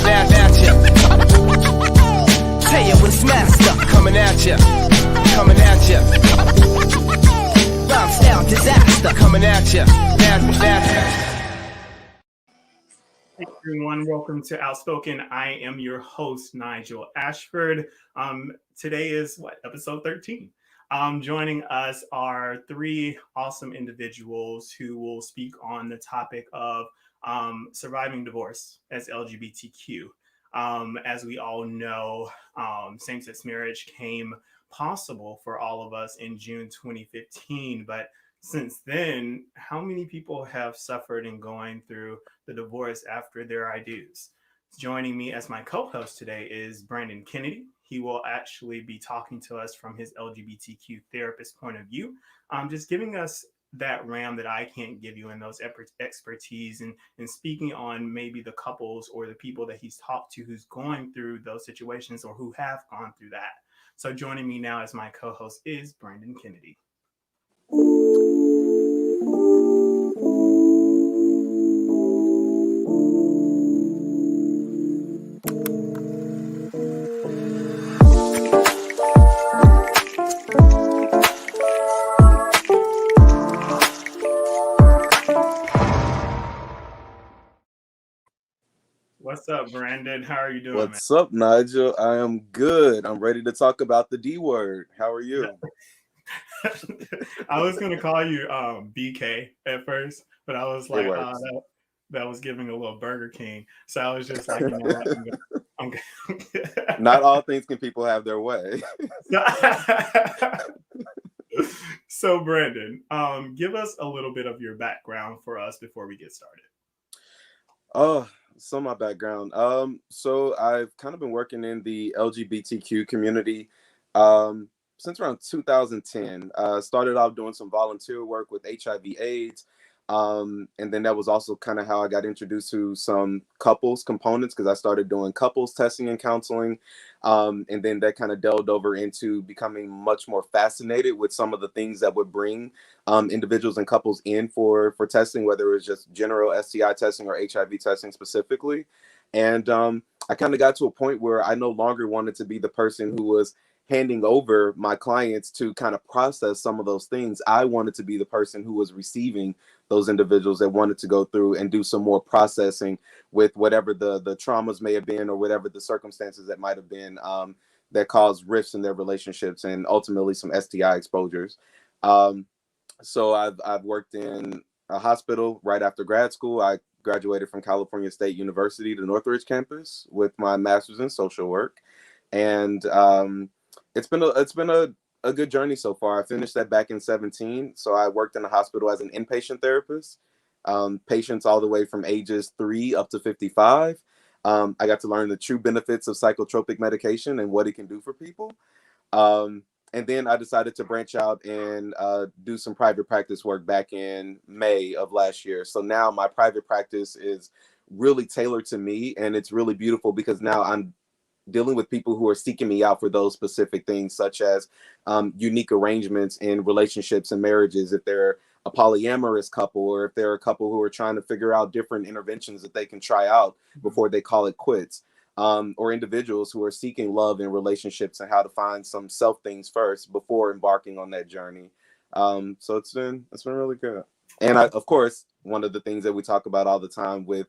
at ya. Tell you what's master. Coming at ya. Coming at ya. Rhyme style disaster. Coming at ya. Hey everyone, welcome to Outspoken. I am your host, Nigel Ashford. Today is episode 13. Joining us are three awesome individuals who will speak on the topic of surviving divorce as LGBTQ. As we all know, same-sex marriage came possible for all of us in June 2015, but since then, how many people have suffered in going through the divorce after their I do's? Joining me as my co-host today is Brandon Kennedy. He will actually be talking to us from his LGBTQ therapist point of view, just giving us that RAM that I can't give you in those expertise and speaking on maybe the couples or the people that he's talked to who's going through those situations or who have gone through that. So joining me now as my co-host is Brandon Kennedy. What's up, Brandon? How are you doing? What's up, Nigel? I am good. I'm ready to talk about the D word. How are you? I was going to call you BK at first, but I was like, that was giving a little Burger King. So I was just like, you know what? I'm Not all things can people have their way. So, Brandon, give us a little bit of your background for us before we get started. So my background. So I've kind of been working in the LGBTQ community since around 2010. Started off doing some volunteer work with HIV/AIDS. And then that was also kind of how I got introduced to some couples components because I started doing couples testing and counseling. And then that kind of delved over into becoming much more fascinated with some of the things that would bring individuals and couples in for testing, whether it was just general STI testing or HIV testing specifically. And I kind of got to a point where I no longer wanted to be the person who was handing over my clients to kind of process some of those things. I wanted to be the person who was receiving those individuals that wanted to go through and do some more processing with whatever the traumas may have been or whatever the circumstances that might have been that caused rifts in their relationships and ultimately some STI exposures. So I've worked in a hospital right after grad school. I graduated from California State University, the Northridge campus, with my master's in social work. And it's been a good journey so far. I finished that back in 2017. So I worked in a hospital as an inpatient therapist, patients all the way from ages 3 up to 55. I got to learn the true benefits of psychotropic medication and what it can do for people. And then I decided to branch out and do some private practice work back in May of last year. So now my private practice is really tailored to me, and it's really beautiful because now I'm dealing with people who are seeking me out for those specific things, such as unique arrangements in relationships and marriages, if they're a polyamorous couple or if they're a couple who are trying to figure out different interventions that they can try out before they call it quits, or individuals who are seeking love in relationships and how to find some self things first before embarking on that journey. So it's been really good. And of course, one of the things that we talk about all the time with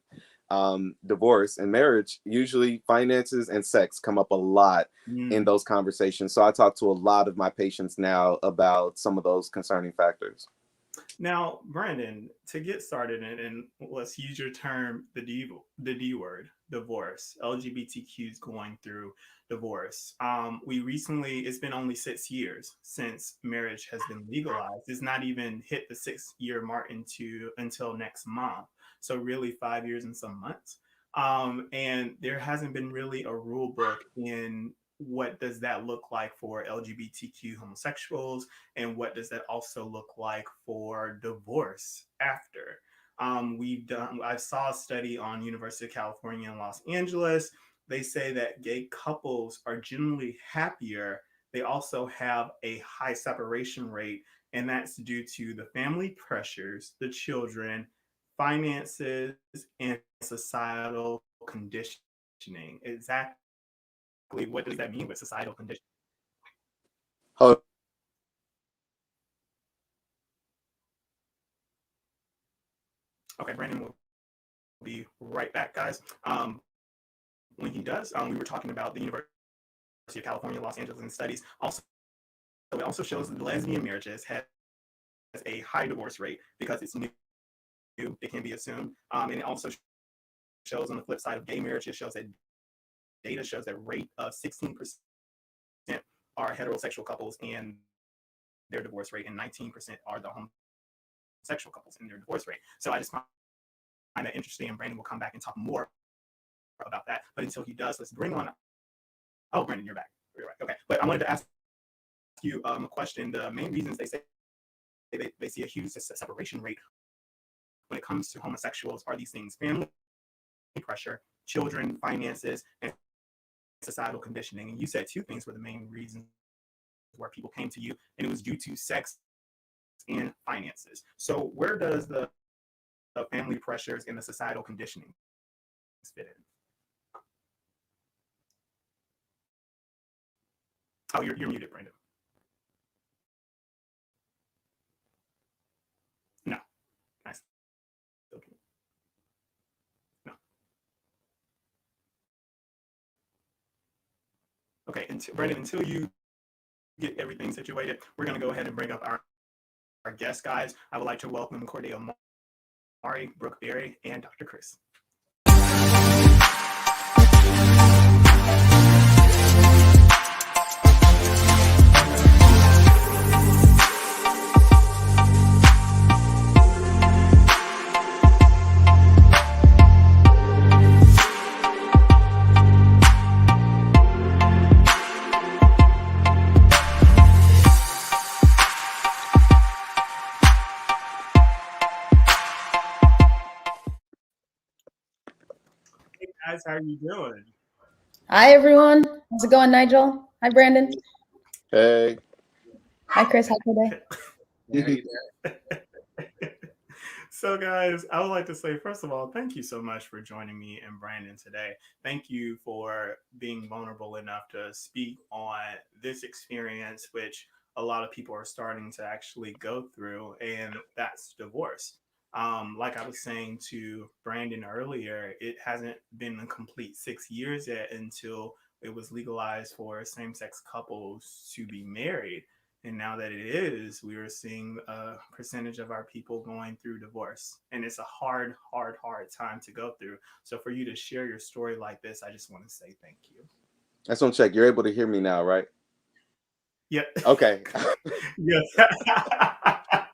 divorce and marriage, usually finances and sex come up a lot in those conversations. So I talk to a lot of my patients now about some of those concerning factors. Now, Brandon, to get started, and let's use your term, the D word, divorce. LGBTQ is going through divorce. It's been only 6 years since marriage has been legalized. It's not even hit the 6-year mark until next month. So really 5 years and some months. And there hasn't been really a rule book in what does that look like for LGBTQ homosexuals, and what does that also look like for divorce after. I saw a study on University of California in Los Angeles. They say that gay couples are generally happier. They also have a high separation rate, and that's due to the family pressures, the children, finances and societal conditioning. Exactly what does that mean with societal conditioning? Oh, Okay, Brandon will be right back, guys. When he does, we were talking about the University of California, Los Angeles, and studies. Also, it also shows that lesbian marriages has a high divorce rate because it's new. It can be assumed, and it also shows on the flip side of gay marriage. It shows that data shows that rate of 16% are heterosexual couples and their divorce rate, and 19% are the homosexual couples in their divorce rate. So I just find that interesting, and Brandon will come back and talk more about that. But until he does, let's bring on. Oh, Brandon, you're back. You're right. Okay, but I wanted to ask you a question. The main reasons they say they see a huge separation rate when it comes to homosexuals are these things: family pressure, children, finances, and societal conditioning. And you said two things were the main reasons where people came to you, and it was due to sex and finances. So where does the family pressures and the societal conditioning fit in? Oh, you're muted, Brandon. No. Nice. Okay. No. Okay, Brandon, until you get everything situated, we're going to go ahead and bring up our guest, guys. I would like to welcome Cordell Mari, Brooke Berry, and Dr. Chris. Hey guys, how are you doing? Hi, everyone. How's it going, Nigel? Hi, Brandon. hey. Hi, Chris. Hi, today. So guys, I would like to say, first of all, thank you so much for joining me and Brandon today. Thank you for being vulnerable enough to speak on this experience, which a lot of people are starting to actually go through, and that's divorce. Like I was saying to Brandon earlier, it hasn't been a complete 6 years yet until it was legalized for same-sex couples to be married. And now that it is, we are seeing a percentage of our people going through divorce. And it's a hard time to go through. So for you to share your story like this, I just want to say thank you. That's on check. You're able to hear me now, right? Yeah. Okay. Yes.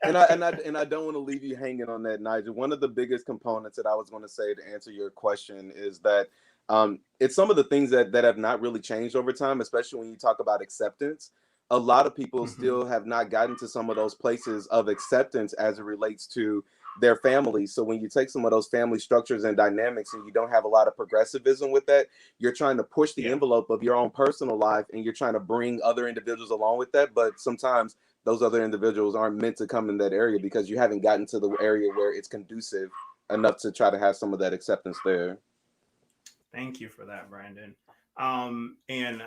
And I don't want to leave you hanging on that, Nigel. One of the biggest components that I was going to say to answer your question is that it's some of the things that have not really changed over time, especially when you talk about acceptance. A lot of people still have not gotten to some of those places of acceptance as it relates to their families. So when you take some of those family structures and dynamics and you don't have a lot of progressivism with that, you're trying to push the envelope of your own personal life and you're trying to bring other individuals along with that. But sometimes those other individuals aren't meant to come in that area because you haven't gotten to the area where it's conducive enough to try to have some of that acceptance there. Thank you for that, Brandon. And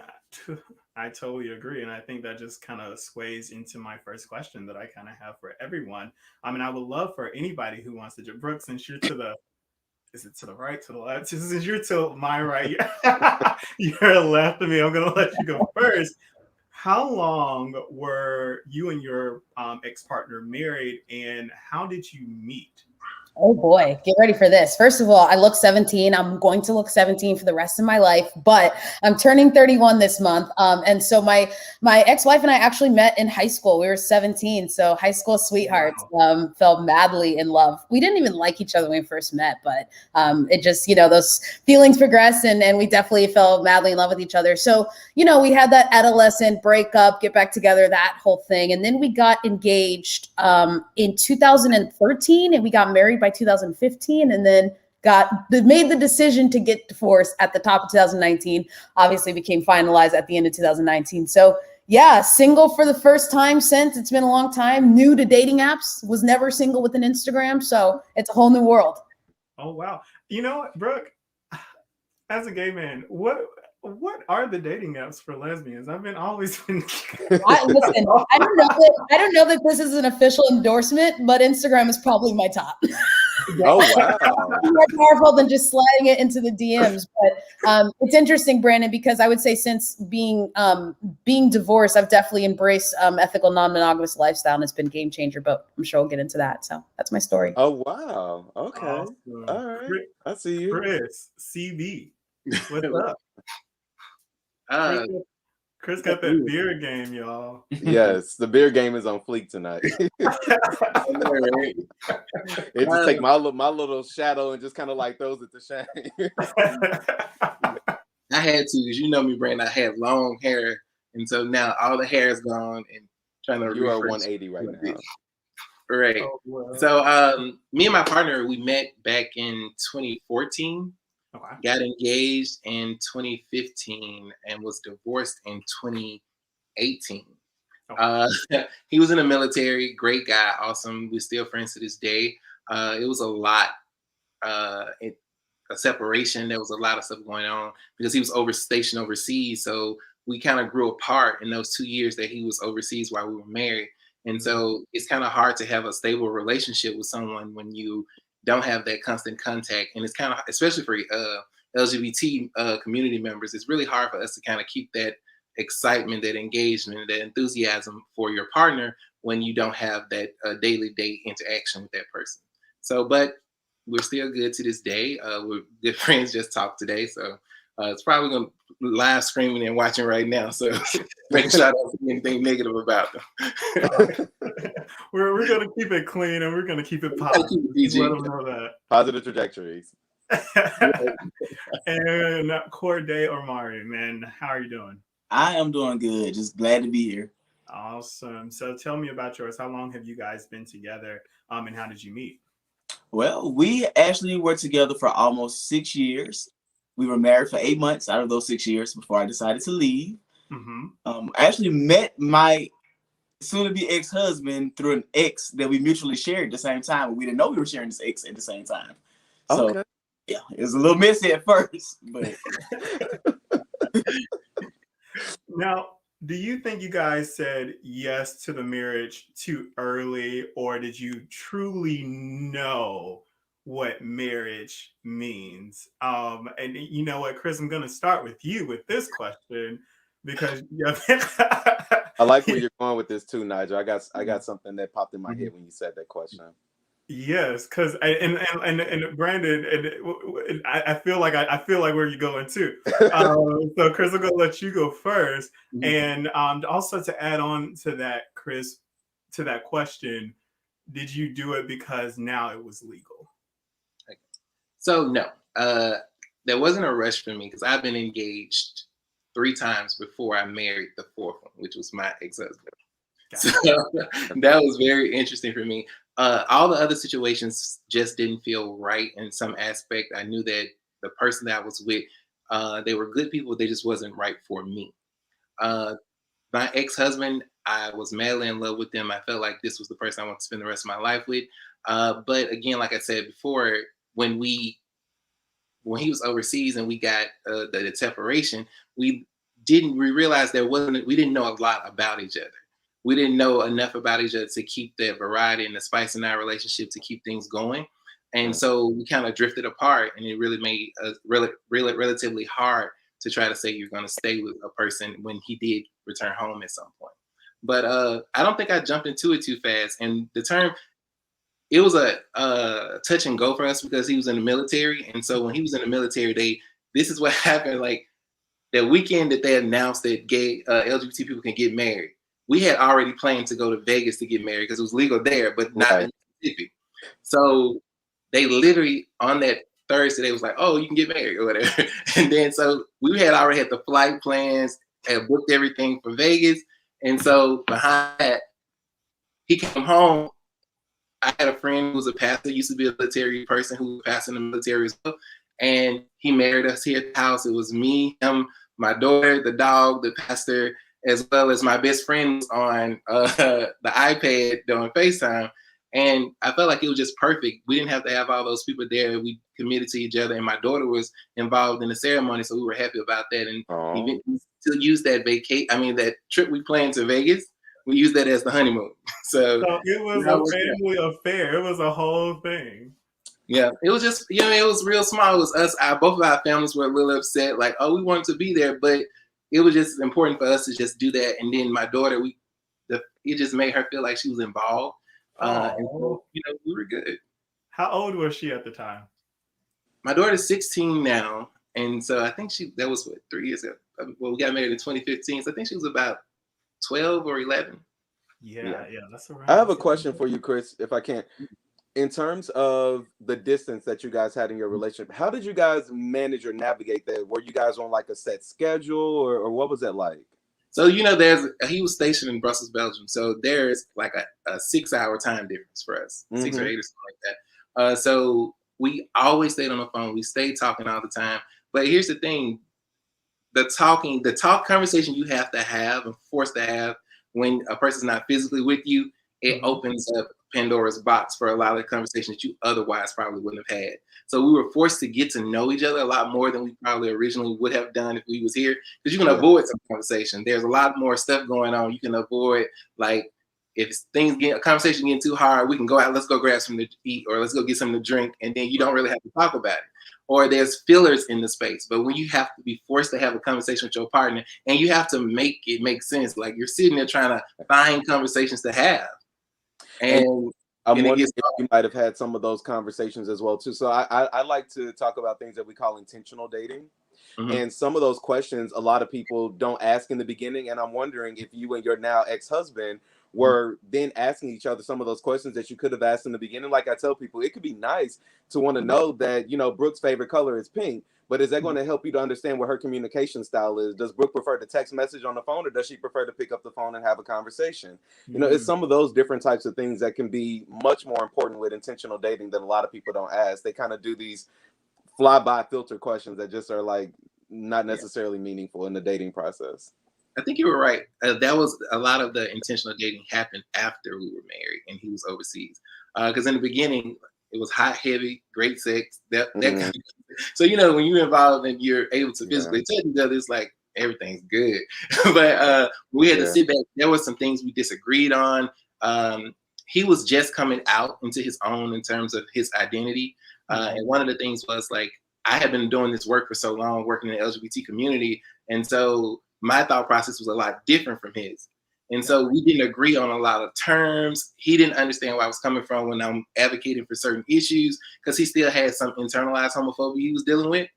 I totally agree. And I think that just kind of sways into my first question that I kind of have for everyone. I mean, I would love for anybody who wants to, Brooke, since you're to the, is it to the right, to the left? Since you're to my right, you're left of me. I'm going to let you go first. How long were you and your ex-partner married, and how did you meet? Oh boy, get ready for this. First of all, I look 17. I'm going to look 17 for the rest of my life, but I'm turning 31 this month. And so my ex-wife and I actually met in high school. We were 17, so high school sweethearts. Wow. Fell madly in love. We didn't even like each other when we first met, but it just, those feelings progressed, and we definitely fell madly in love with each other. So, we had that adolescent breakup, get back together, that whole thing. And then we got engaged in 2013, and we got married by 2015, and then made the decision to get divorced at the top of 2019. Obviously became finalized at the end of 2019. So Yeah, single for the first time since it's been a long time. New to dating apps. Was never single with an Instagram, so it's a whole new world. Oh wow. You know what, Brooke? As a gay man, what are the dating apps for lesbians? I've been always been. Listen, I don't know that this is an official endorsement, but Instagram is probably my top. Oh wow. More powerful than just sliding it into the DMs. But it's interesting, Brandon, because I would say since being divorced, I've definitely embraced ethical non-monogamous lifestyle, and it's been a game changer. But I'm sure we'll get into that. So that's my story. Oh wow. Okay. Awesome. All right. I see you. Chris, CB, what's up? Uh, Chris got that beer game, y'all. Yes, the beer game is on fleek tonight. It just take my little shadow and just kind of like throws it to shame. I had to, because you know me, Brandon. I had long hair, and so now all the hair is gone, and trying to. You are refresh 180 right now. Right. Oh, wow. So, me and my partner, we met back in 2014. Okay. Got engaged in 2015 and was divorced in 2018. He was in the military, great guy, awesome. We're still friends to this day. It was a lot, a separation. There was a lot of stuff going on because he was stationed overseas. So we kind of grew apart in those 2 years that he was overseas while we were married. And so it's kind of hard to have a stable relationship with someone when you don't have that constant contact. And it's kind of, especially for LGBT community members, it's really hard for us to kind of keep that excitement, that engagement, that enthusiasm for your partner when you don't have that daily date interaction with that person. So, but we're still good to this day. We're good friends, just talked today. So it's probably going to live screaming and watching right now. So make sure I don't see anything negative about them. We're going to keep it clean and we're going to keep it positive. Let them know that. Positive trajectories. And Corday or Mari, man, how are you doing? I am doing good. Just glad to be here. Awesome. So tell me about yours. How long have you guys been together? And how did you meet? Well, we actually were together for almost 6 years. We were married for 8 months out of those 6 years before I decided to leave. I actually met my soon-to-be ex-husband through an ex that we mutually shared at the same time. We didn't know we were sharing this ex at the same time. So, okay. Yeah, it was a little messy at first, but... Now, do you think you guys said yes to the marriage too early, or did you truly know what marriage means? And you know what, Chris, I'm going to start with you with this question because I like where you're going with this too, Nigel. I got something that popped in my head when you said that question. Yes, because and Brandon, and I feel like where you're going too. So Chris, I'm gonna let you go first, and also to add on to that, Chris, to that question, did you do it because now it was legal? So no, there wasn't a rush for me because I've been engaged 3 times before I married the 4th one, which was my ex-husband. So that was very interesting for me. All the other situations just didn't feel right in some aspect. I knew that the person that I was with, they were good people. They just wasn't right for me. My ex-husband, I was madly in love with them. I felt like this was the person I want to spend the rest of my life with. But again, like I said before, when he was overseas and we got the separation, we realized we didn't know a lot about each other. We didn't know enough about each other to keep that variety and the spice in our relationship to keep things going. And so we kind of drifted apart, and it really made it relatively hard to try to say you're going to stay with a person when he did return home at some point. But I don't think I jumped into it too fast. And the term, it was a touch and go for us because he was in the military. And so when he was in the military, this is what happened. Like the weekend that they announced that gay LGBT people can get married, we had already planned to go to Vegas to get married because it was legal there, but not in Mississippi. So they literally on that Thursday, they was like, "Oh, you can get married or whatever." And then so we had already had the flight plans, had booked everything for Vegas, and so behind that, he came home. I had a friend who was a pastor, used to be a military person who was passing the military as well, and he married us here at the house. It was me, him, my daughter, the dog, the pastor, as well as my best friend was on the iPad doing FaceTime. And I felt like it was just perfect. We didn't have to have all those people there. We committed to each other, and my daughter was involved in the ceremony, so we were happy about that. And even to use that that trip we planned to Vegas, we used that as the honeymoon. So it was a family affair. It was a whole thing. Yeah, it was just, it was real small. It was us. Both of our families were a little upset, like, oh, we wanted to be there, but it was just important for us to just do that. And then my daughter, it just made her feel like she was involved. And so, we were good. How old was she at the time? My daughter's 16 now, and so I think that was 3 years ago. Well, we got married in 2015, so I think she was about 12 or 11. Yeah, that's around. I have a question for you, Chris, if I can. In terms of the distance that you guys had in your relationship, how did you guys manage or navigate that? Were you guys on like a set schedule, or what was that like? So, he was stationed in Brussels, Belgium. So there's like a 6-hour time difference for us, 6 or 8 or something like that. So we always stayed on the phone. We stayed talking all the time. But here's the thing, the conversation you have to have and forced to have when a person's not physically with you, it opens up Pandora's box for a lot of the conversations that you otherwise probably wouldn't have had. So we were forced to get to know each other a lot more than we probably originally would have done if we was here. Because you can avoid some conversation. There's a lot more stuff going on. You can avoid, like, if a conversation getting too hard, we can go out, let's go grab something to eat, or let's go get something to drink, and then you don't really have to talk about it. Or there's fillers in the space. But when you have to be forced to have a conversation with your partner, and you have to make it make sense, like you're sitting there trying to find conversations to have. And I'm wondering if you might have had some of those conversations as well too. So I like to talk about things that we call intentional dating. And some of those questions a lot of people don't ask in the beginning. And I'm wondering if you and your now ex-husband were then asking each other some of those questions that you could have asked in the beginning. Like I tell people, it could be nice to want to know that, Brooke's favorite color is pink. But is that going to help you to understand what her communication style is? Does Brooke prefer to text message on the phone, or does she prefer to pick up the phone and have a conversation? It's some of those different types of things that can be much more important with intentional dating that a lot of people don't ask. They kind of do these fly-by filter questions that just are like not necessarily meaningful in the dating process. I think you were right. That was a lot of the intentional dating happened after we were married and he was overseas. Because in the beginning, it was hot, heavy, great sex. That kind of, so when you're involved and you're able to physically touch each other, it's like everything's good. But we had to sit back. There were some things we disagreed on. He was just coming out into his own in terms of his identity. And one of the things was like, I had been doing this work for so long, working in the LGBT community. And so my thought process was a lot different from his. And so we didn't agree on a lot of terms. He didn't understand where I was coming from when I'm advocating for certain issues, because he still had some internalized homophobia he was dealing with.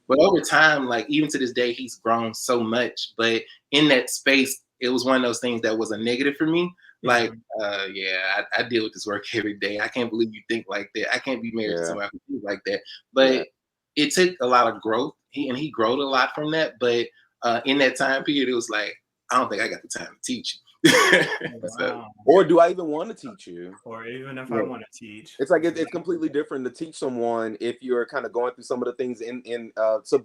But over time, like even to this day, he's grown so much. But in that space, it was one of those things that was a negative for me. Like, I deal with this work every day. I can't believe you think like that. I can't be married to somebody who thinks like that. But it took a lot of growth. He growed a lot from that. But in that time period, it was like, I don't think I got the time to teach you. Wow. Or do I even want to teach you? Or even if I want to teach. It's like it's completely different to teach someone if you're kind of going through some of the things in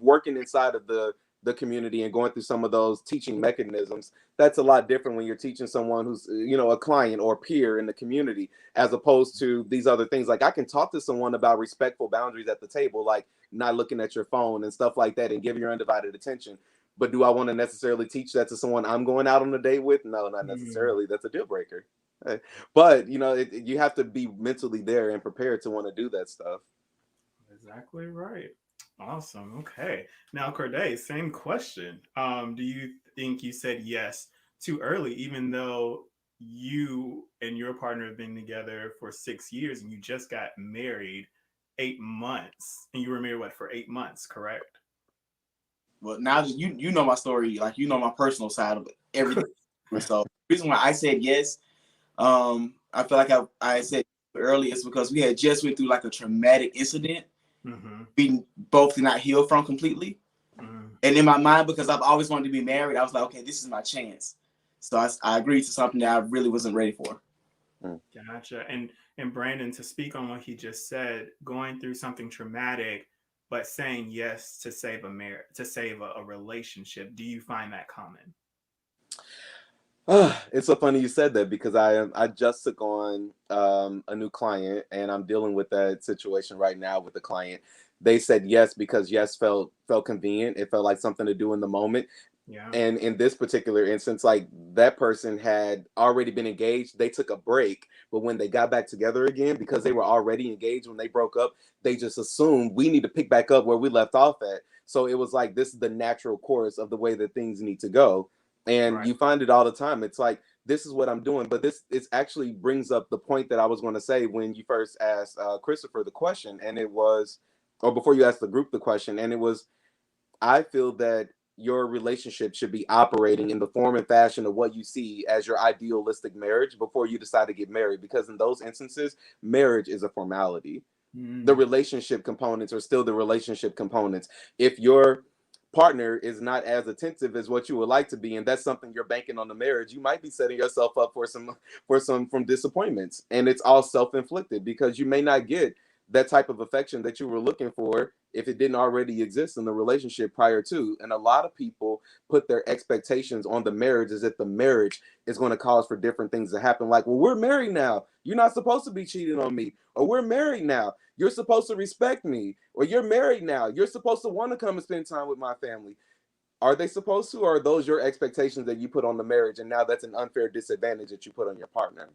working inside of the community and going through some of those teaching mechanisms. That's a lot different when you're teaching someone who's a client or peer in the community, as opposed to these other things. Like I can talk to someone about respectful boundaries at the table, like not looking at your phone and stuff like that, and give your undivided attention. But do I want to necessarily teach that to someone I'm going out on a date with? No, not necessarily. That's a deal breaker. But you have to be mentally there and prepared to want to do that stuff. Exactly right. Awesome. Okay. Now, Corday, same question. Do you think you said yes too early, even though you and your partner have been together for 6 years and you just got married 8 months, and you were married for 8 months, correct? Well, now that you know my story, like my personal side of everything. So the reason why I said yes, I feel like I said early is because we had just went through like a traumatic incident. We both did not heal from completely. And in my mind, because I've always wanted to be married, I was like, okay, this is my chance. So I agreed to something that I really wasn't ready for. Gotcha. And Brandon, to speak on what he just said, going through something traumatic, but saying yes to save a relationship, do you find that common? It's so funny you said that because I just took on a new client and I'm dealing with that situation right now with the client. They said yes because yes felt convenient. It felt like something to do in the moment. Yeah. And in this particular instance, like that person had already been engaged. They took a break, but when they got back together again, because they were already engaged when they broke up, they just assumed we need to pick back up where we left off at. So it was like this is the natural course of the way that things need to go. And Right. you find it all the time. It's like this is what I'm doing, but this it actually brings up the point that I was going to say when you first asked Christopher the question, and it was, or before you asked the group the question, and it was, I feel that your relationship should be operating in the form and fashion of what you see as your idealistic marriage before you decide to get married. Because in those instances, marriage is a formality. The Mm. relationship components are still the relationship components. If your partner is not as attentive as what you would like to be, and that's something you're banking on the marriage, you might be setting yourself up for some from disappointments, and it's all self-inflicted because you may not get that type of affection that you were looking for if it didn't already exist in the relationship prior to. And a lot of people put their expectations on the marriage as if the marriage is going to cause for different things to happen, like, well, we're married now, you're not supposed to be cheating on me, or we're married now, you're supposed to respect me, or you're married now, you're supposed to want to come and spend time with my family. Are they supposed to, or are those your expectations that you put on the marriage, and now that's an unfair disadvantage that you put on your partner?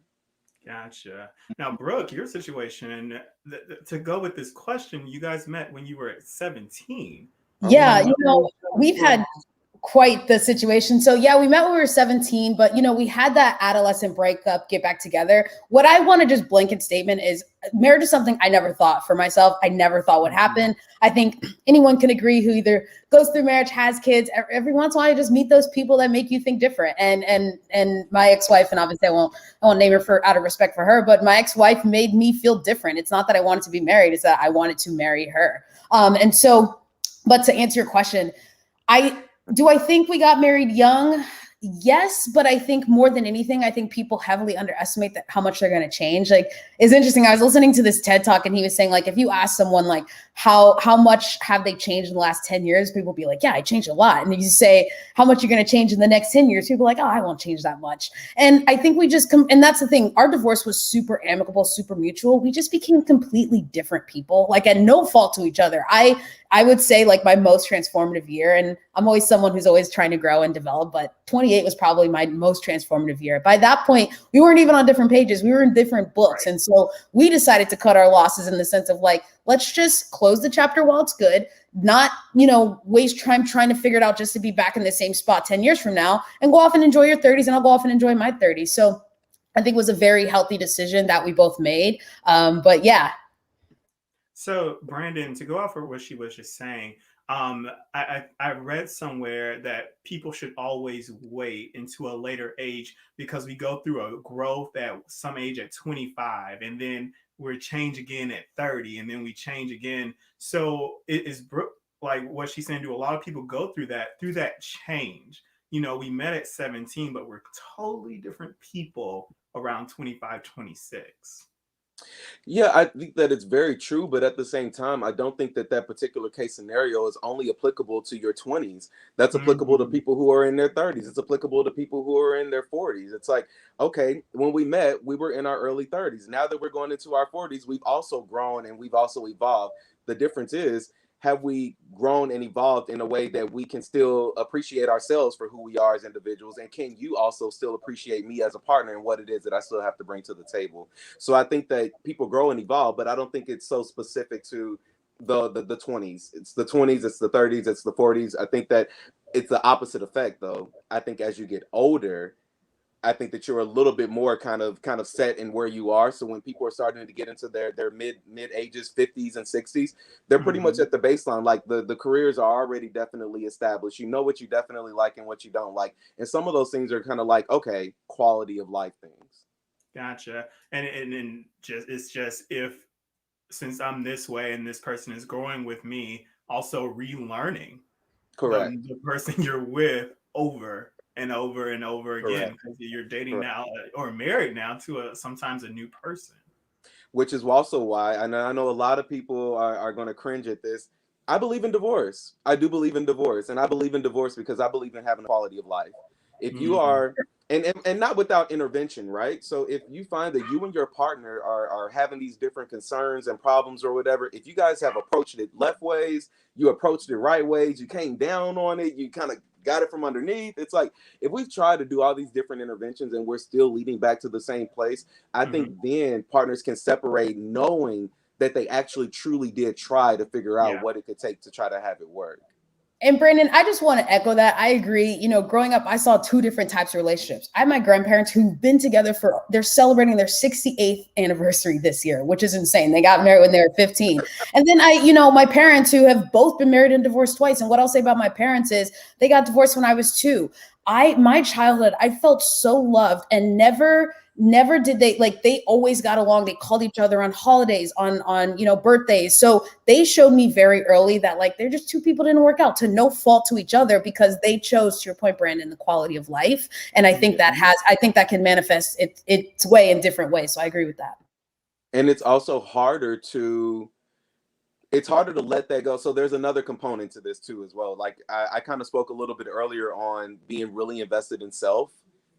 Gotcha. Now, Brooke, your situation, to go with this question, you guys met when you were at 17. Are we Yeah, we've had quite the situation. So yeah, we met when we were 17, but we had that adolescent breakup, get back together. What I want to just blanket statement is marriage is something I never thought for myself. I never thought would happen. I think anyone can agree who either goes through marriage, has kids, every once in a while you just meet those people that make you think different. And my ex-wife, and obviously I won't name her for out of respect for her, but my ex-wife made me feel different. It's not that I wanted to be married, it's that I wanted to marry her. But to answer your question, I think we got married young? Yes, but I think more than anything, I think people heavily underestimate how much they're going to change. Like, it's interesting. I was listening to this TED talk, and he was saying, like, if you ask someone like how much have they changed in the last 10 years, people will be like, yeah, I changed a lot. And if you say how much you're going to change in the next 10 years, people are like, oh, I won't change that much. And I think we just and that's the thing. Our divorce was super amicable, super mutual. We just became completely different people, like at no fault to each other. I would say like my most transformative year, and I'm always someone who's always trying to grow and develop, but 28 was probably my most transformative year. By that point, we weren't even on different pages. We were in different books. Right. And so we decided to cut our losses in the sense of like, let's just close the chapter while it's good, not, waste time trying to figure it out just to be back in the same spot 10 years from now, and go off and enjoy your 30s, and I'll go off and enjoy my 30s. So I think it was a very healthy decision that we both made. But yeah. So, Brandon, to go off of what she was just saying, I read somewhere that people should always wait into a later age because we go through a growth at some age at 25, and then we change again at 30, and then we change again. So, it is like what she's saying? Do a lot of people go through that change? We met at 17, but we're totally different people around 25, 26. Yeah, I think that it's very true, but at the same time, I don't think that particular case scenario is only applicable to your 20s. That's applicable to people who are in their 30s. It's applicable to people who are in their 40s. It's like, okay, when we met, we were in our early 30s. Now that we're going into our 40s, we've also grown and we've also evolved. The difference is, have we grown and evolved in a way that we can still appreciate ourselves for who we are as individuals? And can you also still appreciate me as a partner and what it is that I still have to bring to the table? So I think that people grow and evolve, but I don't think it's so specific to the 20s. It's the 20s, it's the 30s, it's the 40s. I think that it's the opposite effect, though. I think as you get older, I think that you're a little bit more kind of set in where you are. So when people are starting to get into their mid ages, 50s and 60s, they're pretty much at the baseline. Like the careers are already definitely established. You know what you definitely like and what you don't like. And some of those things are kind of like, okay, quality of life things. Gotcha. And it's just if, since I'm this way and this person is growing with me, also relearning Correct. the person you're with over and over and over again, because you're dating now or married now to sometimes a new person. Which is also why, and I know a lot of people are going to cringe at this, I believe in divorce. I do believe in divorce, and I believe in divorce because I believe in having a quality of life. If you are and not without intervention, right? So if you find that you and your partner are having these different concerns and problems or whatever, if you guys have approached it left ways, you approached it right ways, you came down on it, you kind of got it from underneath. It's like if we've tried to do all these different interventions and we're still leading back to the same place, I think then partners can separate knowing that they actually truly did try to figure out what it could take to try to have it work. And Brandon, I just want to echo that. I agree. You know, growing up, I saw two different types of relationships. I have my grandparents who've been together they're celebrating their 68th anniversary this year, which is insane. They got married when they were 15. And then my parents who have both been married and divorced twice. And what I'll say about my parents is they got divorced when I was 2. My childhood, I felt so loved, and never did they always got along. They called each other on holidays, on birthdays. So they showed me very early that they're just two people didn't work out, to no fault to each other, because they chose, to your point, Brandon, the quality of life. And I think that can manifest its way in different ways. So I agree with that. And it's also harder to let that go. So there's another component to this too as well. Like I kind of spoke a little bit earlier on being really invested in self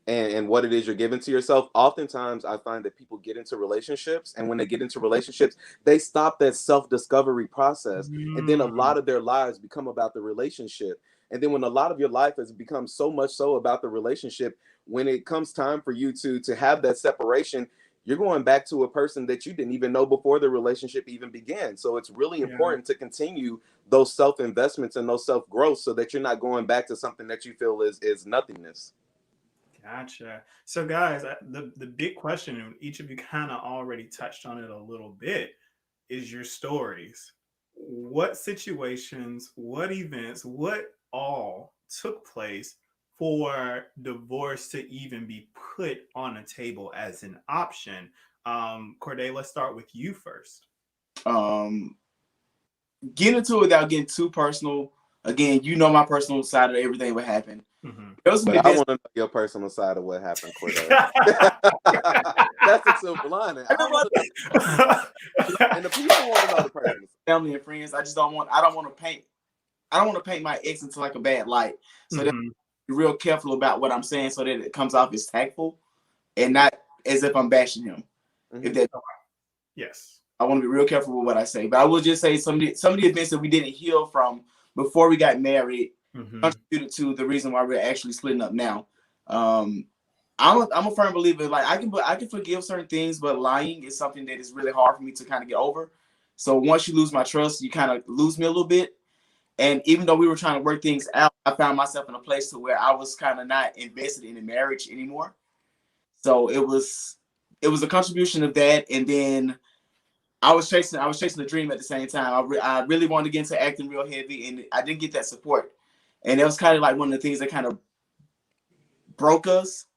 and what it is you're giving to yourself. Oftentimes I find that people get into relationships, and when they get into relationships, they stop that self-discovery process. And then a lot of their lives become about the relationship. And then when a lot of your life has become so much so about the relationship, when it comes time for you to have that separation, you're going back to a person that you didn't even know before the relationship even began. So it's really important to continue those self-investments and those self-growth, so that you're not going back to something that you feel is nothingness. Gotcha. So guys, the big question, and each of you kind of already touched on it a little bit, is your stories. What situations, what events, what all took place for divorce to even be put on a table as an option? Corday, let's start with you first. Get into it without getting too personal. Again, my personal side of everything what happened. But I want to know your personal side of what happened, Corday. That's the silver lining. And the people want to know the personal family and friends. I don't want to paint my ex into a bad light. So be real careful about what I'm saying, so that it comes off as tactful and not as if I'm bashing him. If that yes. I want to be real careful with what I say. But I will just say some of the events that we didn't heal from before we got married contributed to the reason why we're actually splitting up now. I'm a firm believer. I can forgive certain things, but lying is something that is really hard for me to kind of get over. So once you lose my trust, you kind of lose me a little bit. And even though we were trying to work things out, I found myself in a place to where I was kind of not invested in a marriage anymore. So it was a contribution of that, and then I was chasing the dream at the same time. I really wanted to get into acting real heavy, and I didn't get that support. And it was kind of one of the things that kind of broke us,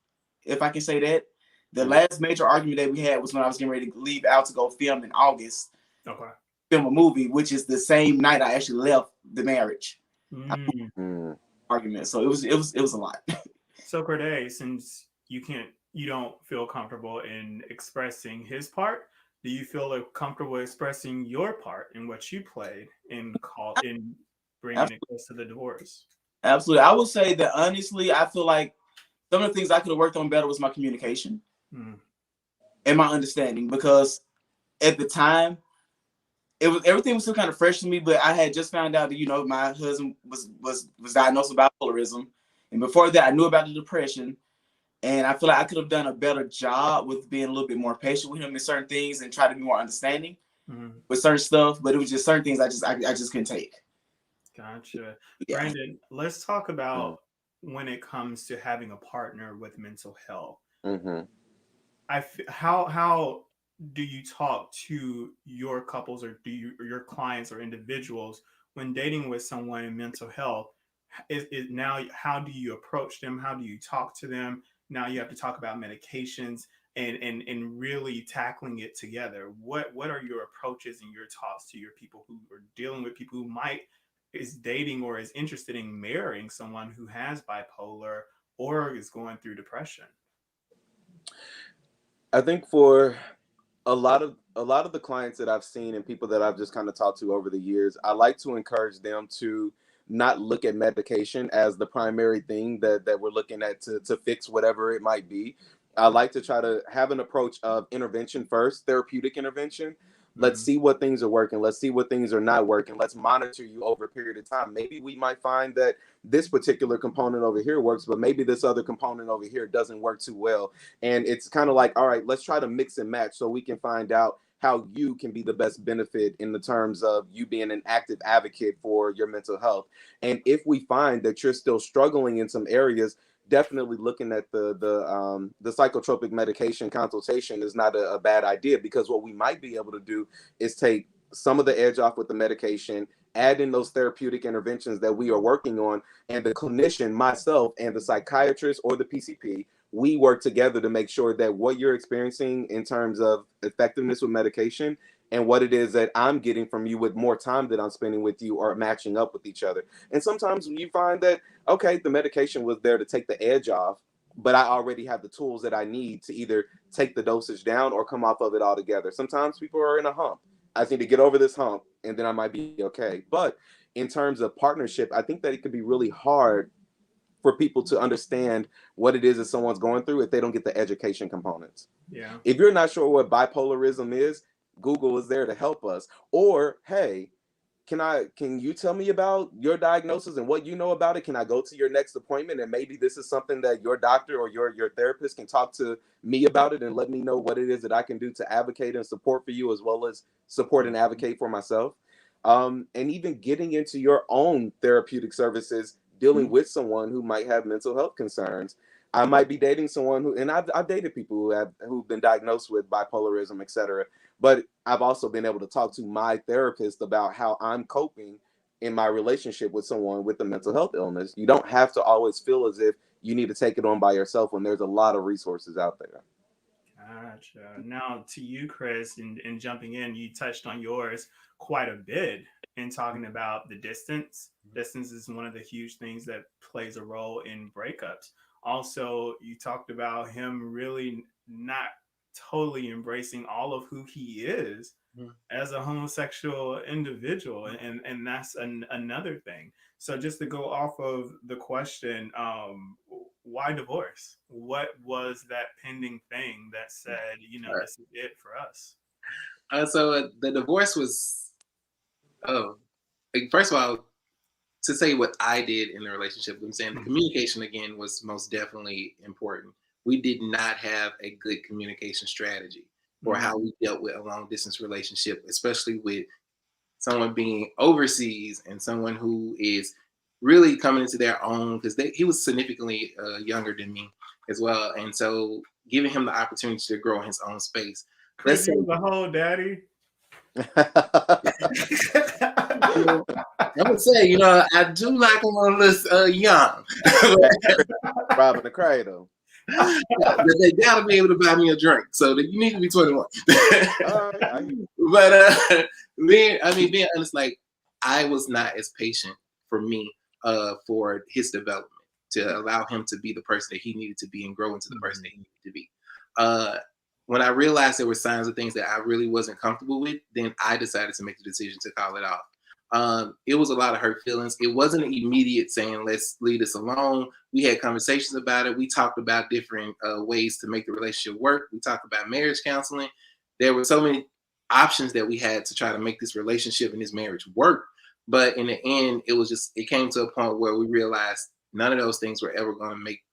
if I can say that. The last major argument that we had was when I was getting ready to leave out to go film in August. Okay. Film a movie, which is the same night I actually left the marriage. Argument. So it was a lot. So Corday, since you don't feel comfortable in expressing his part, do you feel comfortable expressing your part in what you played in bringing it close to the divorce? Absolutely. I would say that honestly, I feel like some of the things I could have worked on better was my communication and my understanding, because at the time everything was still kind of fresh to me, but I had just found out that my husband was diagnosed with bipolarism, and before that I knew about the depression. And I feel like I could have done a better job with being a little bit more patient with him in certain things and try to be more understanding with certain stuff. But it was just certain things I just couldn't take. Gotcha. Yeah. Brandon, let's talk about when it comes to having a partner with mental health. How do you talk to your couples, or your clients or individuals when dating with someone in mental health? Is now, how do you approach them? How do you talk to them? Now you have to talk about medications and really tackling it together. What are your approaches and your talks to your people who are dealing with people who is dating or is interested in marrying someone who has bipolar or is going through depression? I think for a lot of the clients that I've seen and people that I've just kind of talked to over the years, I like to encourage them to not look at medication as the primary thing that we're looking at to fix whatever it might be. I like to try to have an approach of intervention first, therapeutic intervention. Let's see what things are working. Let's see what things are not working. Let's monitor you over a period of time. Maybe we might find that this particular component over here works, but maybe this other component over here doesn't work too well. And it's kind of like, all right, let's try to mix and match so we can find out how you can be the best benefit in the terms of you being an active advocate for your mental health. And if we find that you're still struggling in some areas, definitely looking at the psychotropic medication consultation is not a bad idea, because what we might be able to do is take some of the edge off with the medication, add in those therapeutic interventions that we are working on, and the clinician, myself, and the psychiatrist or the PCP, we work together to make sure that what you're experiencing in terms of effectiveness with medication and what it is that I'm getting from you with more time that I'm spending with you are matching up with each other. And sometimes you find that, okay, the medication was there to take the edge off, but I already have the tools that I need to either take the dosage down or come off of it altogether. Sometimes people are in a hump. I need to get over this hump and then I might be okay. But in terms of partnership, I think that it could be really hard for people to understand what it is that someone's going through if they don't get the education components. Yeah. If you're not sure what bipolarism is, Google is there to help us. Or, hey, can you tell me about your diagnosis and what you know about it? Can I go to your next appointment and maybe this is something that your doctor or your therapist can talk to me about it and let me know what it is that I can do to advocate and support for you, as well as support and advocate for myself. And even getting into your own therapeutic services, dealing with someone who might have mental health concerns. I might be dating someone who, and I've dated people who've been diagnosed with bipolarism, etc. But I've also been able to talk to my therapist about how I'm coping in my relationship with someone with a mental health illness. You don't have to always feel as if you need to take it on by yourself when there's a lot of resources out there. Gotcha. Now to you, Chris, and jumping in, you touched on yours quite a bit in talking about the distance. Distance is one of the huge things that plays a role in breakups. Also, you talked about him really not totally embracing all of who he is as a homosexual individual, and that's another thing. So just to go off of the question, why divorce? What was that pending thing that said, this is it for us? So the divorce was, first of all, to say what I did in the relationship, I'm saying the communication again was most definitely important. We did not have a good communication strategy for how we dealt with a long distance relationship, especially with someone being overseas and someone who is really coming into their own, because he was significantly younger than me as well. And so giving him the opportunity to grow in his own space. Chris, you the whole daddy. I would say, I do like him on this young. Robbing the cradle. But they gotta be able to buy me a drink, so that you need to be 21. But being honest, like I was not as patient for me for his development, to allow him to be the person that he needed to be and grow into the person that he needed to be. When I realized there were signs of things that I really wasn't comfortable with, then I decided to make the decision to call it off. It was a lot of hurt feelings. It wasn't an immediate saying, let's leave this alone. We had conversations about it. We talked about different ways to make the relationship work. We talked about marriage counseling. There were so many options that we had to try to make this relationship and this marriage work. But in the end, it came to a point where we realized none of those things were ever going to make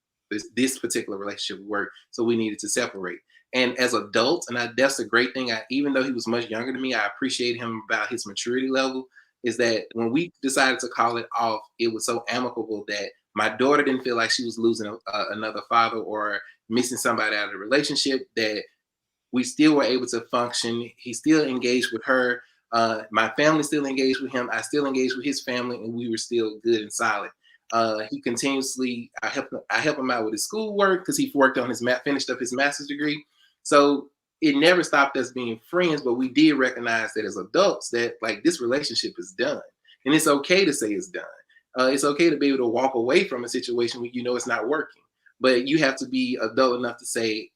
this particular relationship work. So we needed to separate. And as adults, and that's a great thing, even though he was much younger than me, I appreciate him about his maturity level, is that when we decided to call it off, it was so amicable that my daughter didn't feel like she was losing another father or missing somebody out of the relationship, that we still were able to function. He still engaged with her. My family still engaged with him. I still engaged with his family, and we were still good and solid. He continuously, I help him out with his schoolwork because he worked on finished up his master's degree. So it never stopped us being friends, but we did recognize that as adults that like this relationship is done, and it's okay to say it's done. It's okay to be able to walk away from a situation when it's not working, but you have to be adult enough to say,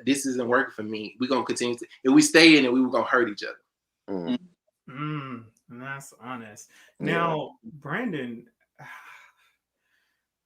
this isn't working for me. We're going to continue to, if we stay in it, we were going to hurt each other. And that's honest. Yeah. Now, Brandon,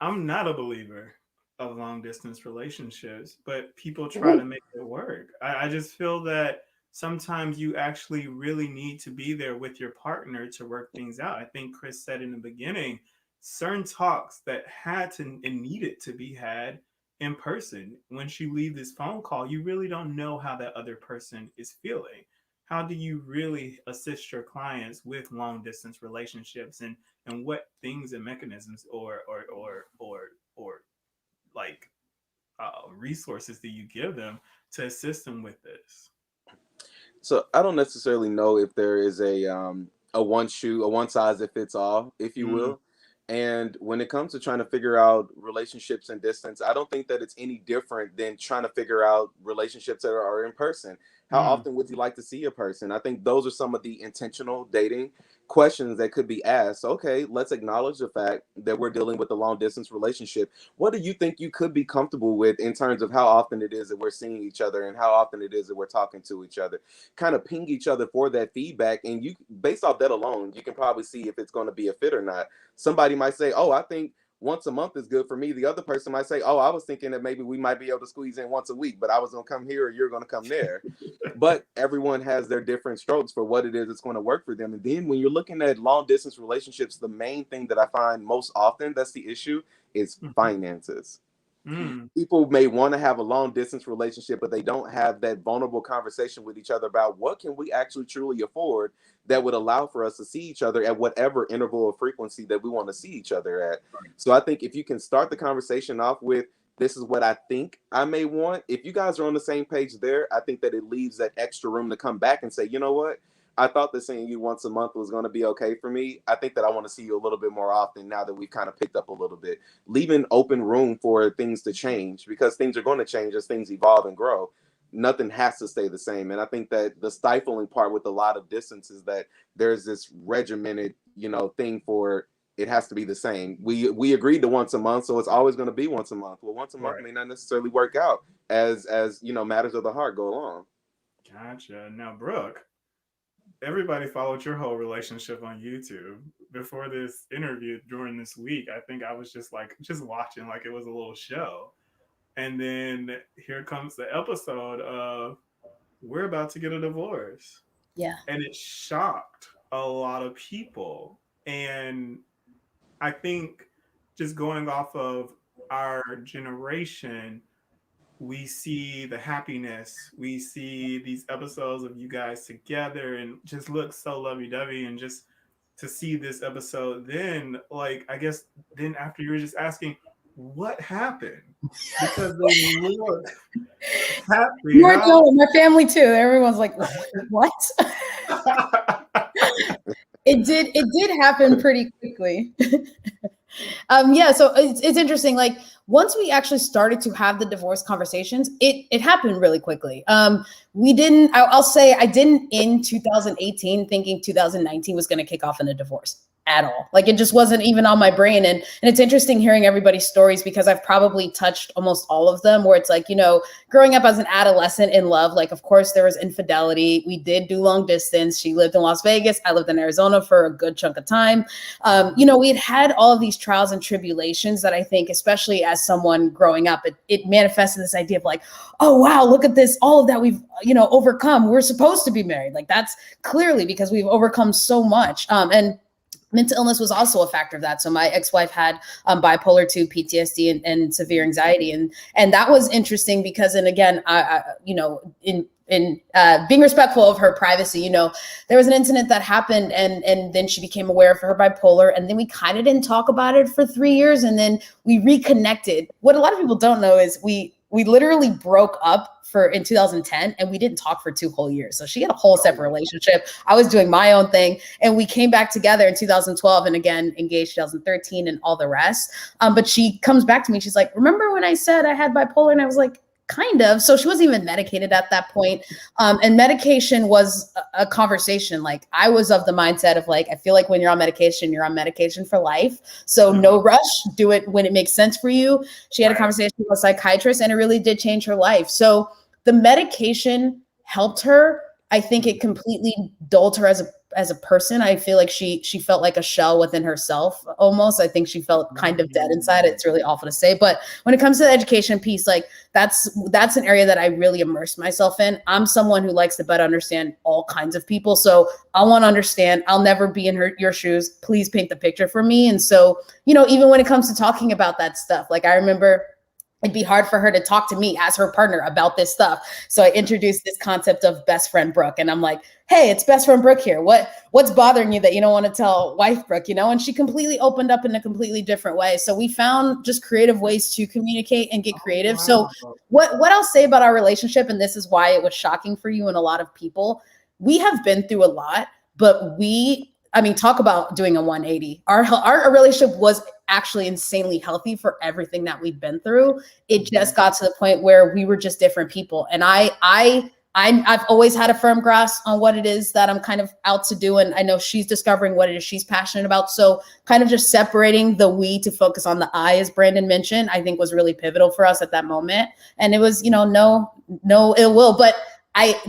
I'm not a believer of long distance relationships, but people try to make it work. I just feel that sometimes you actually really need to be there with your partner to work things out. I think Chris said in the beginning, certain talks that had to and needed to be had in person. Once you leave this phone call, you really don't know how that other person is feeling. How do you really assist your clients with long distance relationships, and what things and mechanisms or like resources do you give them to assist them with this? So I don't necessarily know if there is a one size that fits all, if you Mm, will. And when it comes to trying to figure out relationships and distance, I don't think that it's any different than trying to figure out relationships that are in person. How mm, often would you like to see a person? I think those are some of the intentional dating questions that could be asked. Okay, let's acknowledge the fact that we're dealing with a long distance relationship. What do you think you could be comfortable with in terms of how often it is that we're seeing each other and how often it is that we're talking to each other? Kind of ping each other for that feedback, and you, based off that alone, you can probably see if it's going to be a fit or not. Somebody might say, oh, I think once a month is good for me. The other person might say, oh, I was thinking that maybe we might be able to squeeze in once a week, but I was going to come here or you're going to come there. But everyone has their different strokes for what it is that's going to work for them. And then when you're looking at long distance relationships, the main thing that I find most often that's the issue is mhm, finances. mm, People may want to have a long distance relationship, but they don't have that vulnerable conversation with each other about what can we actually truly afford that would allow for us to see each other at whatever interval of frequency that we want to see each other at. So I think if you can start the conversation off with, this is what I think I may want. If you guys are on the same page there, I think that it leaves that extra room to come back and say, you know what? I thought that seeing you once a month was going to be okay for me. I think that I want to see you a little bit more often now that we've kind of picked up a little bit, leaving open room for things to change, because things are going to change as things evolve and grow. Nothing has to stay the same. And I think that the stifling part with a lot of distance is that there's this regimented, thing for it has to be the same. We agreed to once a month, so it's always going to be once a month. Well, once a month right. may not necessarily work out as matters of the heart go along. Gotcha. Now, Brooke, everybody followed your whole relationship on YouTube. Before this interview during this week, I think I was just watching like it was a little show. And then here comes the episode of we're about to get a divorce. Yeah. And it shocked a lot of people. And I think just going off of our generation, we see the happiness. We see these episodes of you guys together and just look so lovey-dovey. And just to see this episode, then like I guess then after you were just asking what happened, because they look happy. You were telling my family too. Everyone's like, what? It did happen pretty quickly. Yeah, so it's interesting. Like once we actually started to have the divorce conversations, it happened really quickly. We didn't. I'll say I didn't in 2018 thinking 2019 was going to kick off in a divorce at all. Like it just wasn't even on my brain. And it's interesting hearing everybody's stories because I've probably touched almost all of them. Where it's like, growing up as an adolescent in love, like of course there was infidelity. We did do long distance. She lived in Las Vegas. I lived in Arizona for a good chunk of time. We had all of these trials and tribulations that I think, especially as someone growing up, it manifested this idea of like, oh wow, look at this, all of that we've overcome. We're supposed to be married. Like that's clearly because we've overcome so much. And mental illness was also a factor of that. So my ex-wife had bipolar 2, PTSD, and severe anxiety, and that was interesting because, and again, I in being respectful of her privacy, there was an incident that happened, and then she became aware of her bipolar, and then we kind of didn't talk about it for 3 years, and then we reconnected. What a lot of people don't know is we literally broke up in 2010 and we didn't talk for 2 whole years. So she had a whole separate relationship. I was doing my own thing and we came back together in 2012 and again, engaged 2013 and all the rest. But she comes back to me. She's like, remember when I said I had bipolar? And I was like, kind of. So she wasn't even medicated at that point. And medication was a conversation. Like I was of the mindset of like, I feel like when you're on medication for life. So no rush, do it when it makes sense for you. She had a conversation with a psychiatrist and it really did change her life. So the medication helped her. I think it completely dulled her as a a person. I feel like she felt like a shell within herself almost. I think she felt kind of dead inside. It's really awful to say, but when it comes to the education piece, like that's an area that I really immersed myself in. I'm someone who likes to better understand all kinds of people, so I want to understand. I'll never be in your shoes. Please paint the picture for me. And so, you know, even when it comes to talking about that stuff, like I remember it'd be hard for her to talk to me as her partner about this stuff. So I introduced this concept of best friend Brooke, and I'm like, hey, it's best friend Brooke here. What's bothering you that you don't want to tell wife Brooke, you know? And she completely opened up in a completely different way. So we found just creative ways to communicate and get creative. Wow. So what I'll say about our relationship, and this is why it was shocking for you and a lot of people, we have been through a lot, but talk about doing a 180. Our relationship was actually insanely healthy for everything that we've been through. It just got to the point where we were just different people. And I've always had a firm grasp on what it is that I'm kind of out to do. And I know she's discovering what it is she's passionate about. So kind of just separating the we to focus on the I, as Brandon mentioned, I think was really pivotal for us at that moment. And it was, you know, no ill will, but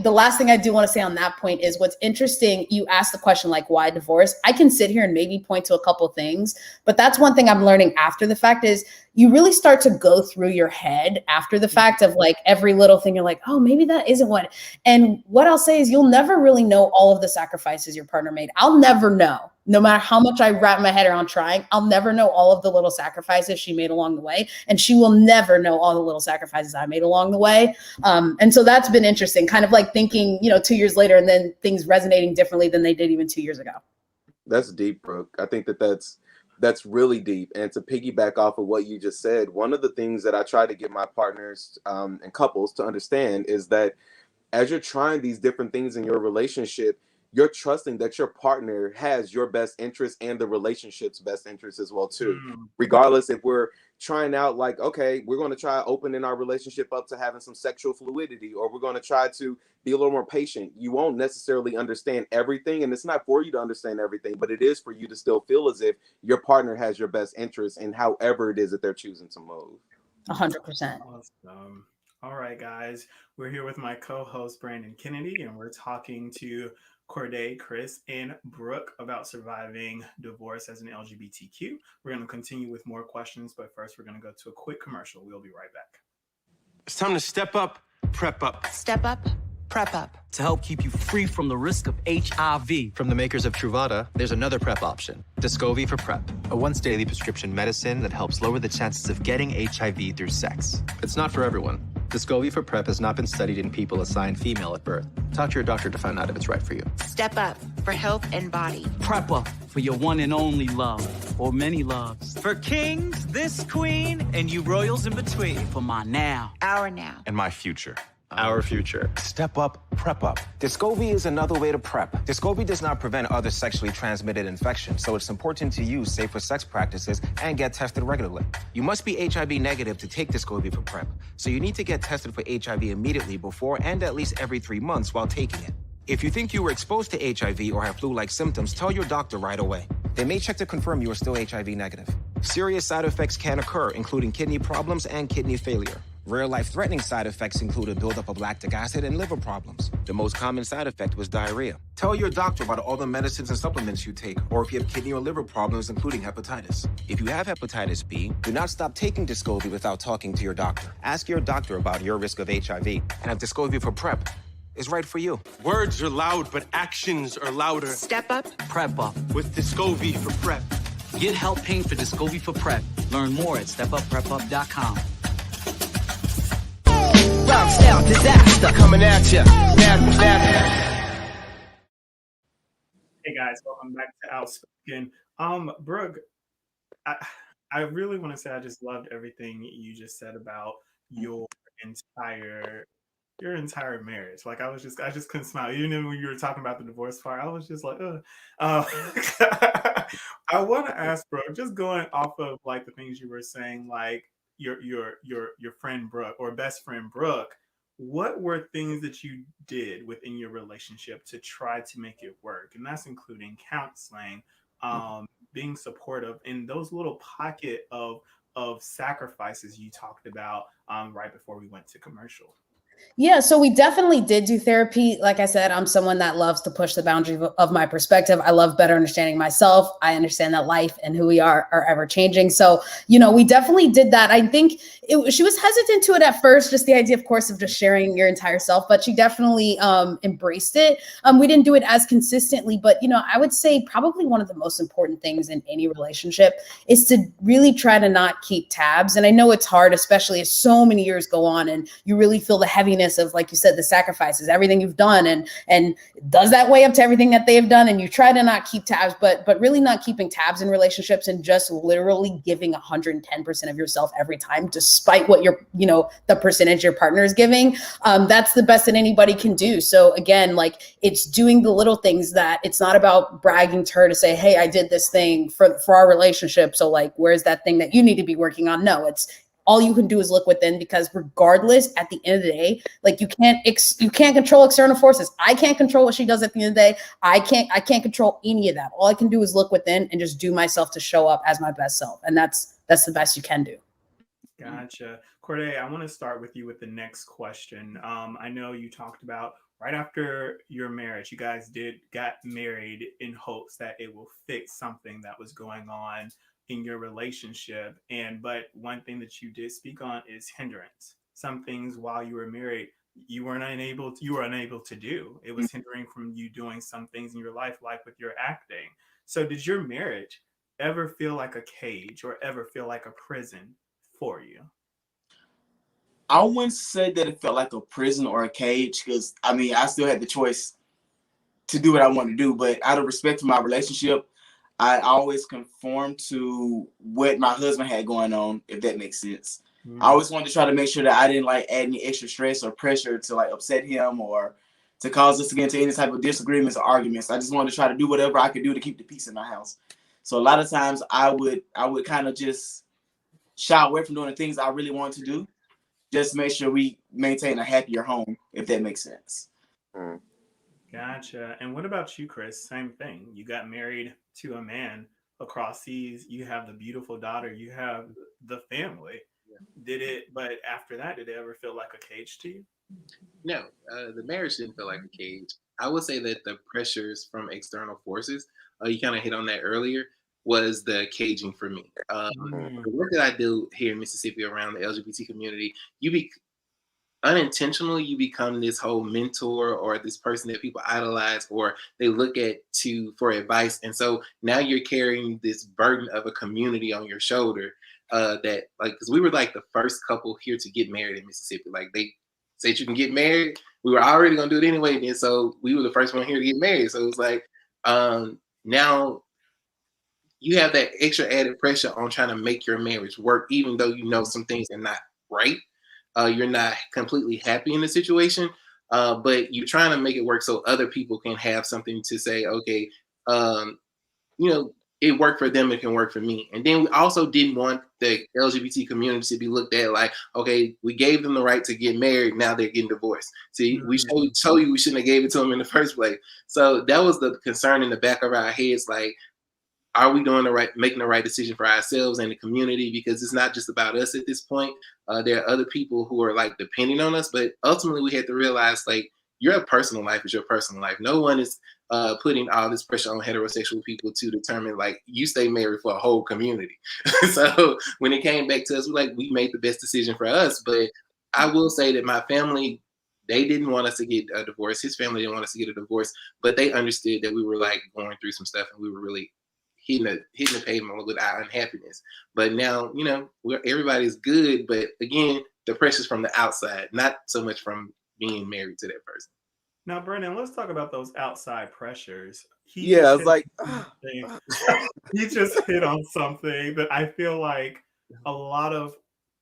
the last thing I do want to say on that point is what's interesting. You asked the question, like, why divorce? I can sit here and maybe point to a couple things, but that's one thing I'm learning after the fact is you really start to go through your head after the fact of like every little thing. You're like, oh, maybe that isn't what. And what I'll say is you'll never really know all of the sacrifices your partner made. I'll never know. No matter how much I wrap my head around trying, I'll never know all of the little sacrifices she made along the way. And she will never know all the little sacrifices I made along the way. And so that's been interesting, kind of like thinking, you know, 2 years later and then things resonating differently than they did even 2 years ago. That's deep, Brooke. I think that's really deep. And to piggyback off of what you just said, one of the things that I try to get my partners and couples to understand is that as you're trying these different things in your relationship, you're trusting that your partner has your best interest and the relationship's best interest as well too. Regardless if we're trying out like, okay, we're going to try opening our relationship up to having some sexual fluidity, or we're going to try to be a little more patient. You won't necessarily understand everything, and it's not for you to understand everything, but it is for you to still feel as if your partner has your best interest in however it is that they're choosing to move. 100%. Awesome. All right, guys, we're here with my co-host Brandon Kennedy, and we're talking to Corday, Chris, and Brooke about surviving divorce as an LGBTQ. We're going to continue with more questions, but first we're going to go to a quick commercial. We'll be right back. It's time to step up, prep up. Step up, prep up. To help keep you free from the risk of HIV. From the makers of Truvada, there's another PrEP option, Descovy for PrEP, a once-daily prescription medicine that helps lower the chances of getting HIV through sex. It's not for everyone. Descovy for PrEP has not been studied in people assigned female at birth. Talk to your doctor to find out if it's right for you. Step up for health and body. Prep up for your one and only love, or many loves. For kings, this queen, and you royals in between. For my now. Our now. And my future. Our future. Step up, prep up. Descovy is another way to prep. Descovy does not prevent other sexually transmitted infections, so it's important to use safer sex practices and get tested regularly. You must be HIV negative to take Descovy for PrEP, so you need to get tested for HIV immediately before and at least every 3 months while taking it. If you think you were exposed to HIV or have flu-like symptoms, tell your doctor right away. They may check to confirm you are still HIV negative. Serious side effects can occur, including kidney problems and kidney failure. Rare life-threatening side effects include a buildup of lactic acid and liver problems. The most common side effect was diarrhea. Tell your doctor about all the medicines and supplements you take, or if you have kidney or liver problems, including hepatitis. If you have hepatitis B, do not stop taking Descovy without talking to your doctor. Ask your doctor about your risk of HIV, and if Descovy for PrEP is right for you. Words are loud, but actions are louder. Step up, Prep up. With Descovy for PrEP. Get help paying for Descovy for PrEP. Learn more at stepupprepup.com. Style disaster coming at you. Hey guys, welcome back to Outspoken. Brooke, I really want to say I just loved everything you just said about your entire marriage. Like I just couldn't smile. Even when you were talking about the divorce part, I was just like, I want to ask Brooke, just going off of like the things you were saying, like your friend Brooke or best friend Brooke, what were things that you did within your relationship to try to make it work? And that's including counseling, being supportive, and those little pocket of sacrifices you talked about right before we went to commercial. Yeah, so we definitely did do therapy. Like I said, I'm someone that loves to push the boundary of my perspective. I love better understanding myself. I understand that life and who we are ever changing. So, we definitely did that. I think she was hesitant to it at first, just the idea, of course, of just sharing your entire self, but she definitely embraced it. We didn't do it as consistently, but, I would say probably one of the most important things in any relationship is to really try to not keep tabs. And I know it's hard, especially as so many years go on and you really feel the heaviness of, like you said, the sacrifices, everything you've done, and does that weigh up to everything that they have done? And you try to not keep tabs, but really not keeping tabs in relationships and just literally giving 110% of yourself every time, despite what the percentage your partner is giving. That's the best that anybody can do. So again, like, it's doing the little things that it's not about bragging to her to say, hey, I did this thing for our relationship. So like, where's that thing that you need to be working on? No, it's all you can do is look within, because regardless, at the end of the day, like, you can't control external forces. I can't control what she does at the end of the day. I can't control any of that. All I can do is look within and just do myself to show up as my best self. And that's the best you can do. Gotcha. Corday, I want to start with you with the next question. I know you talked about right after your marriage, you guys got married in hopes that it will fix something that was going on in your relationship. But one thing that you did speak on is hindrance. Some things while you were married, you were unable to do. It was hindering from you doing some things in your life, like with your acting. So did your marriage ever feel like a cage or ever feel like a prison for you? I wouldn't say that it felt like a prison or a cage, because I still had the choice to do what I wanted to do. But out of respect for my relationship, I always conformed to what my husband had going on, if that makes sense. I always wanted to try to make sure that I didn't like add any extra stress or pressure to like upset him or to cause us to get into any type of disagreements or arguments. I just wanted to try to do whatever I could do to keep the peace in my house. So a lot of times I would kind of just shy away from doing the things I really wanted to do, just to make sure we maintain a happier home, if that makes sense. Gotcha. And what about you, Chris? Same thing. You got married to a man across seas. You have the beautiful daughter. You have the family. But after that, did it ever feel like a cage to you? No, the marriage didn't feel like a cage. I would say that the pressures from external forces, you kind of hit on that earlier, was the caging for me. The work that I do here in Mississippi around the LGBT community, unintentionally you become this whole mentor or this person that people idolize or they look at for advice, and so now you're carrying this burden of a community on your shoulder. That, like, because we were like the first couple here to get married in Mississippi. Like, they said you can get married, we were already gonna do it anyway, then so we were the first one here to get married. So it was like, now you have that extra added pressure on trying to make your marriage work, even though you know some things are not right. You're not completely happy in the situation, but you're trying to make it work so other people can have something to say, okay, it worked for them, it can work for me. And then we also didn't want the LGBT community to be looked at like, okay, we gave them the right to get married, now they're getting divorced. See, we told you we shouldn't have gave it to them in the first place. So that was the concern in the back of our heads, like, are we making the right decision for ourselves and the community? Because it's not just about us at this point. There are other people who are like depending on us, but ultimately we had to realize, like, your personal life is your personal life. No one is putting all this pressure on heterosexual people to determine, like, you stay married for a whole community. So when it came back to us, we made the best decision for us. But I will say that my family, they didn't want us to get a divorce. His family didn't want us to get a divorce, but they understood that we were like going through some stuff and we were really hitting the pavement with our unhappiness. But now, everybody's good. But again, the pressure's from the outside, not so much from being married to that person. Now, Brennan, let's talk about those outside pressures. I was like, he just hit on something that I feel like a lot of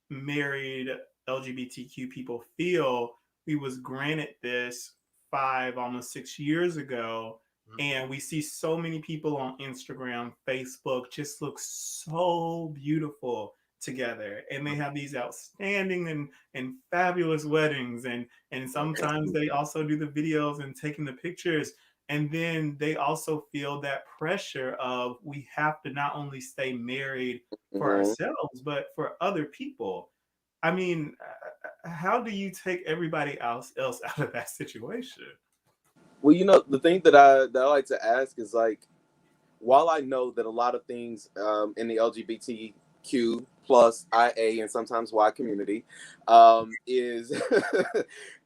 married LGBTQ people feel. We was granted this 5, almost 6 years ago. And we see so many people on Instagram, Facebook just look so beautiful together. And they have these outstanding and fabulous weddings. And sometimes they also do the videos and taking the pictures. And then they also feel that pressure of, we have to not only stay married for ourselves, but for other people. I mean, how do you take everybody else out of that situation? Well, you know, the thing that I like to ask is like, while I know that a lot of things in the LGBTQ plus IA and sometimes Y community is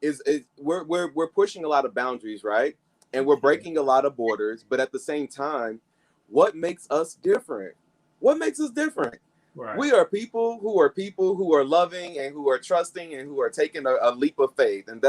is we're pushing a lot of boundaries, right? And we're breaking a lot of borders, but at the same time, what makes us different? What makes us different? Right. We are people who are loving and who are trusting and who are taking a leap of faith. And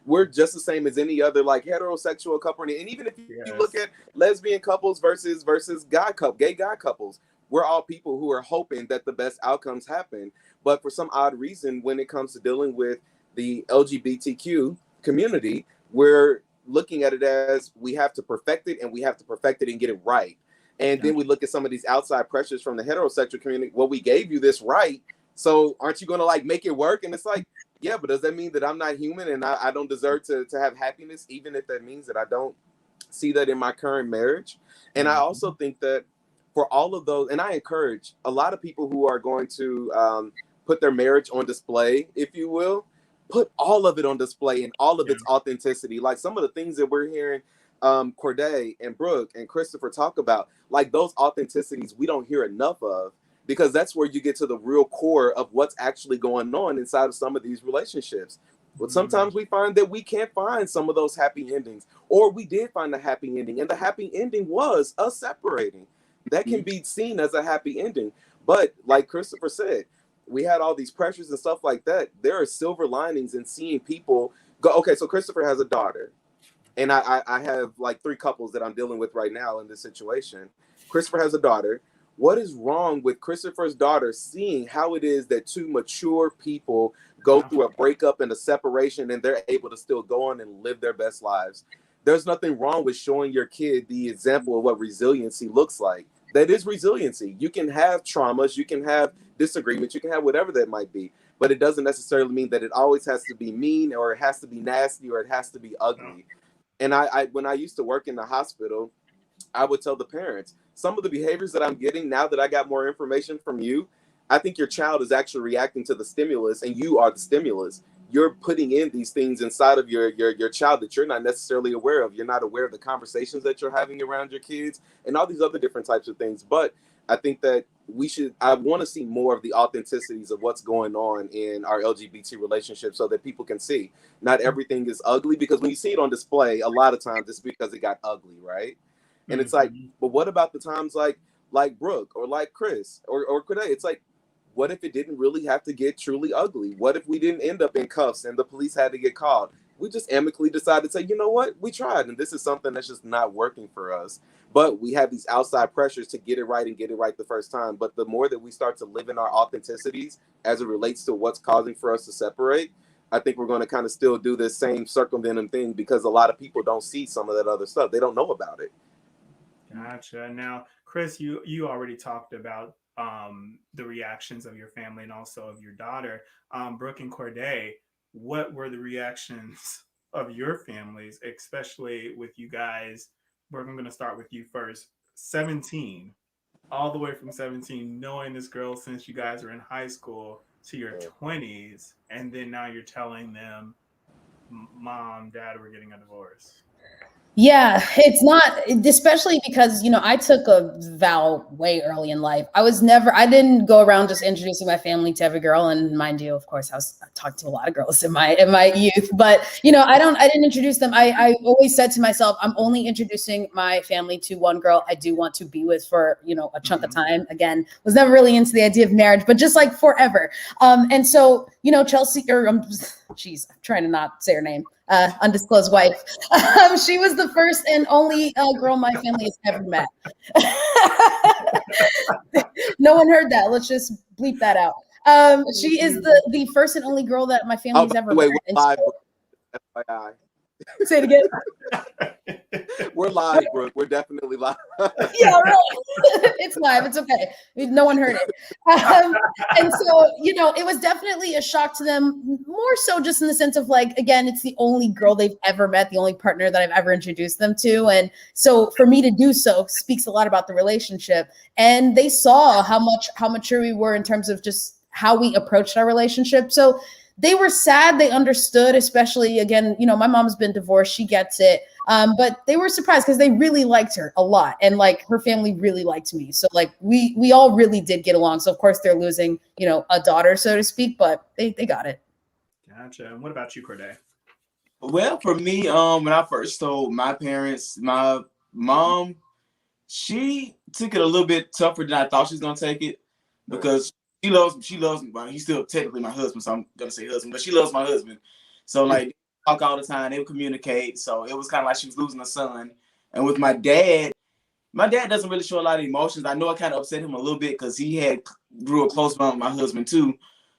we're just the same as any other like heterosexual couple. And even if you look at lesbian couples versus gay guy couples, we're all people who are hoping that the best outcomes happen. But for some odd reason, when it comes to dealing with the LGBTQ community, we're looking at it as we have to perfect it, and we have to perfect it and get it right. And then we look at some of these outside pressures from the heterosexual community. Well, we gave you this right, so aren't you going to like make it work? And it's like, yeah, but does that mean that I'm not human and I don't deserve to have happiness, even if that means that I don't see that in my current marriage? And I also think that for all of those, and I encourage a lot of people who are going to put their marriage on display, if you will, put all of it on display and all of its authenticity. Like some of the things that we're hearing Corday and Brooke and Christopher talk about, like those authenticities we don't hear enough of, because that's where you get to the real core of what's actually going on inside of some of these relationships. But sometimes we find that we can't find some of those happy endings, or we did find a happy ending and the happy ending was us separating. That can be seen as a happy ending. But like Christopher said, we had all these pressures and stuff like that. There are silver linings in seeing people go, okay, so Christopher has a daughter. And I have like 3 couples that I'm dealing with right now in this situation. Christopher has a daughter. What is wrong with Christopher's daughter seeing how it is that 2 mature people go through a breakup and a separation and they're able to still go on and live their best lives? There's nothing wrong with showing your kid the example of what resiliency looks like. That is resiliency. You can have traumas, you can have disagreements, you can have whatever that might be, but it doesn't necessarily mean that it always has to be mean or it has to be nasty or it has to be ugly. And I when I used to work in the hospital, I would tell the parents, some of the behaviors that I'm getting now that I got more information from you, I think your child is actually reacting to the stimulus and you are the stimulus. You're putting in these things inside of your child that you're not necessarily aware of. You're not aware of the conversations that you're having around your kids and all these other different types of things. But I think that I want to see more of the authenticities of what's going on in our LGBT relationships so that people can see not everything is ugly, because when you see it on display, a lot of times it's because it got ugly, right? And it's like, but what about the times like Brooke or like Chris or Corday? It's like, what if it didn't really have to get truly ugly? What if we didn't end up in cuffs and the police had to get called? We just amicably decided to say, you know what? We tried, and this is something that's just not working for us. But we have these outside pressures to get it right and get it right the first time. But the more that we start to live in our authenticities as it relates to what's causing for us to separate, I think we're going to kind of still do this same circumventing thing, because a lot of people don't see some of that other stuff. They don't know about it. Gotcha. Now, Chris, you already talked about the reactions of your family and also of your daughter. Brooke and Corday, what were the reactions of your families, especially with you guys? Brooke, I'm going to start with you first. 17, all the way from 17, knowing this girl since you guys were in high school to your 20s, and then now you're telling them, Mom, Dad, we're getting a divorce. Yeah, it's not, especially because, you know, I took a vow way early in life. I didn't go around just introducing my family to every girl. And mind you, of course, I talked to a lot of girls in my youth, but, you know, I didn't introduce them. I always said to myself, I'm only introducing my family to one girl I do want to be with for, you know, a chunk of time. Again, was never really into the idea of marriage, but just like forever. And so, you know, Chelsea, I'm trying to not say her name. Undisclosed wife. She was the first and only girl my family has ever met. No one heard that. Let's just bleep that out. She is the first and only girl that my family has ever met. FYI. Say it again. We're live, Brooke. We're definitely live. Yeah, really. It's live. It's okay. No one heard it. And so, you know, it was definitely a shock to them, more so just in the sense of like, again, it's the only girl they've ever met, the only partner that I've ever introduced them to. And so for me to do so speaks a lot about the relationship. And they saw how mature we were in terms of just how we approached our relationship. So they were sad. They understood, especially, again, you know, my mom's been divorced. She gets it. But they were surprised because they really liked her a lot. And like her family really liked me. So like we all really did get along. So of course they're losing, you know, a daughter, so to speak, but they got it. Gotcha. And what about you, Corday? Well, for me, when I first told my parents, my mom, she took it a little bit tougher than I thought she was gonna take it, because she loves me. Well, he's still technically my husband, so I'm gonna say husband, but she loves my husband. So like they talk all the time, they would communicate. So it was kind of like she was losing a son. And with my dad doesn't really show a lot of emotions. I know it kind of upset him a little bit because he had grew a close bond with my husband too.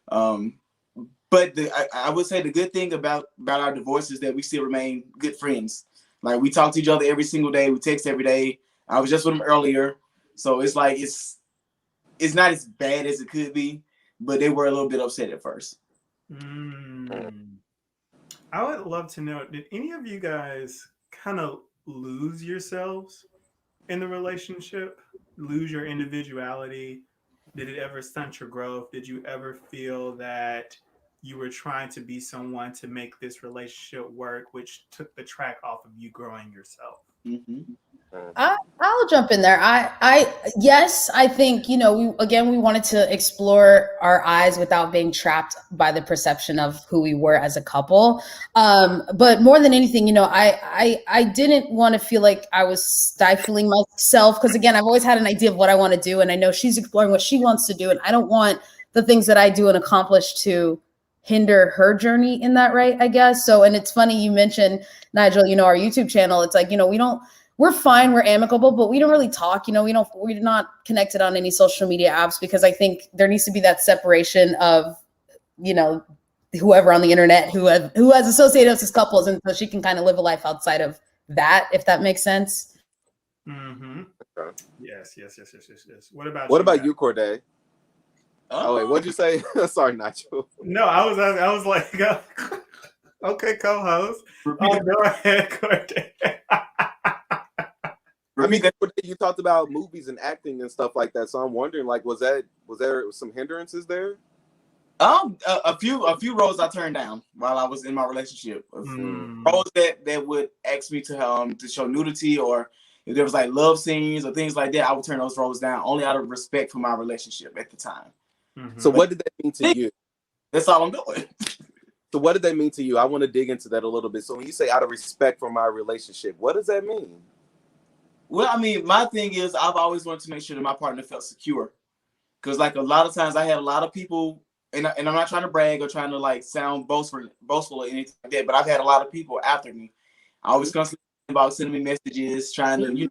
But I would say the good thing about our divorce is that we still remain good friends. Like we talk to each other every single day. We text every day. I was just with him earlier. So it's like, it's not as bad as it could be, but they were a little bit upset at first. I would love to know, did any of you guys kind of lose yourselves in the relationship? Lose your individuality? Did it ever stunt your growth? Did you ever feel that you were trying to be someone to make this relationship work, which took the track off of you growing yourself? I'll jump in there. Yes, I think, you know, we wanted to explore our eyes without being trapped by the perception of who we were as a couple. But more than anything, you know, I didn't want to feel like I was stifling myself, because again, I've always had an idea of what I want to do, and I know she's exploring what she wants to do, and I don't want the things that I do and accomplish to hinder her journey in that, right, I guess. So, and it's funny you mentioned, Nigel, you know, our YouTube channel. It's like, you know, we're fine, we're amicable, but we don't really talk, you know, we're not connected on any social media apps, because I think there needs to be that separation of, you know, whoever on the internet who has associated us as couples, and so she can kind of live a life outside of that, if that makes sense. Yes. What about you, Corday? Oh wait, what'd you say? Sorry, Nigel. No, I was like, okay, co-host. Go ahead, Corday. I mean, you talked about movies and acting and stuff like that, so I'm wondering, like, was there some hindrances there? A few roles I turned down while I was in my relationship. Roles that would ask me to show nudity, or if there was like love scenes or things like that, I would turn those roles down only out of respect for my relationship at the time. So what did that mean to you? That's all I'm doing. So what did that mean to you? I want to dig into that a little bit. So when you say out of respect for my relationship, what does that mean? Well, I mean, my thing is I've always wanted to make sure that my partner felt secure. Because like a lot of times I had a lot of people, and I'm not trying to brag or trying to like sound boastful or anything like that, but I've had a lot of people after me. I always constantly about sending me messages, trying to do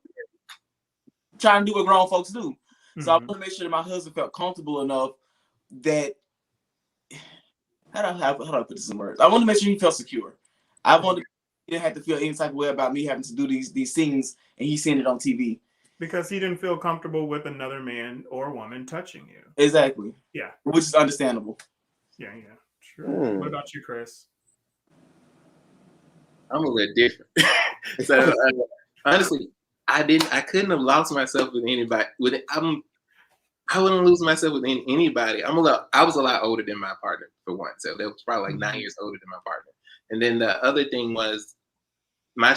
what grown folks do. So I want to make sure that my husband felt comfortable enough that, how do I put this in words? I want to make sure he felt secure. I wanted he didn't have to feel any type of way about me having to do these things and he's seeing it on TV. Because he didn't feel comfortable with another man or woman touching you. Exactly. Yeah. Which is understandable. Yeah. Sure. What about you, Chris? I'm a little different. So honestly, I couldn't have lost myself with anybody. I wouldn't lose myself with anybody. I was a lot older than my partner, for one. So that was probably like 9 years older than my partner. And then the other thing was my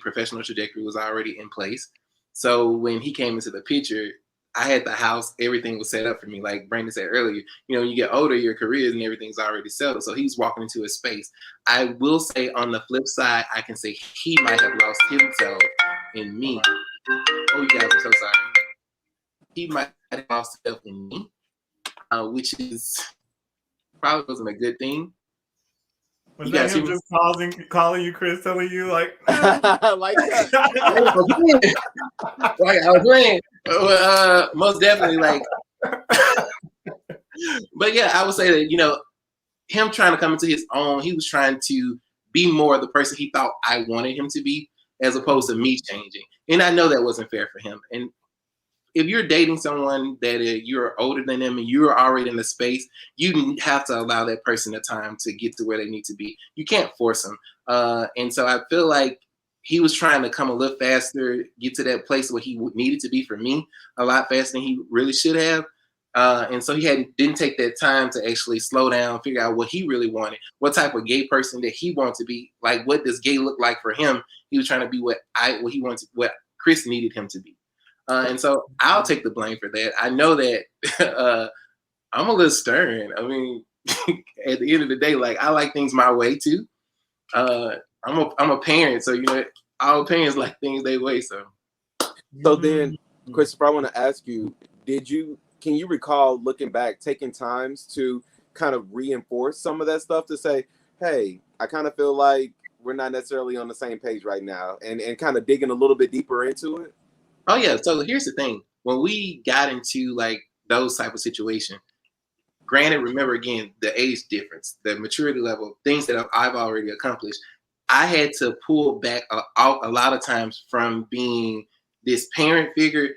professional trajectory was already in place. So when he came into the picture, I had the house, everything was set up for me. Like Brandon said earlier, you know, when you get older, your careers and everything's already settled. So he's walking into a space. I will say on the flip side, I can say he might have lost himself in me. Oh, you guys, I'm so sorry. He might have lost himself in me, which is probably wasn't a good thing. Was that him just calling you, Chris, telling you like, like that? I was playing. Most definitely, like. But yeah, I would say that, you know, him trying to come into his own, he was trying to be more the person he thought I wanted him to be, as opposed to me changing. And I know that wasn't fair for him. And if you're dating someone that you're older than them and you're already in the space, you have to allow that person the time to get to where they need to be. You can't force them. And so I feel like he was trying to come a little faster, get to that place where he needed to be for me a lot faster than he really should have. And so he didn't take that time to actually slow down, figure out what he really wanted, what type of gay person that he wanted to be. Like, what does gay look like for him? He was trying to be what he wanted, what Chris needed him to be. And so I'll take the blame for that. I know that I'm a little stern. I mean, at the end of the day, like, I like things my way too. I'm a parent, so all parents like things their way. So then, Christopher, I want to ask you: can you recall looking back, taking times to kind of reinforce some of that stuff to say, "Hey, I kind of feel like we're not necessarily on the same page right now," and kind of digging a little bit deeper into it? Oh yeah. So here's the thing: when we got into like those type of situations, granted, remember again the age difference, the maturity level, things that I've already accomplished. I had to pull back a lot of times from being this parent figure.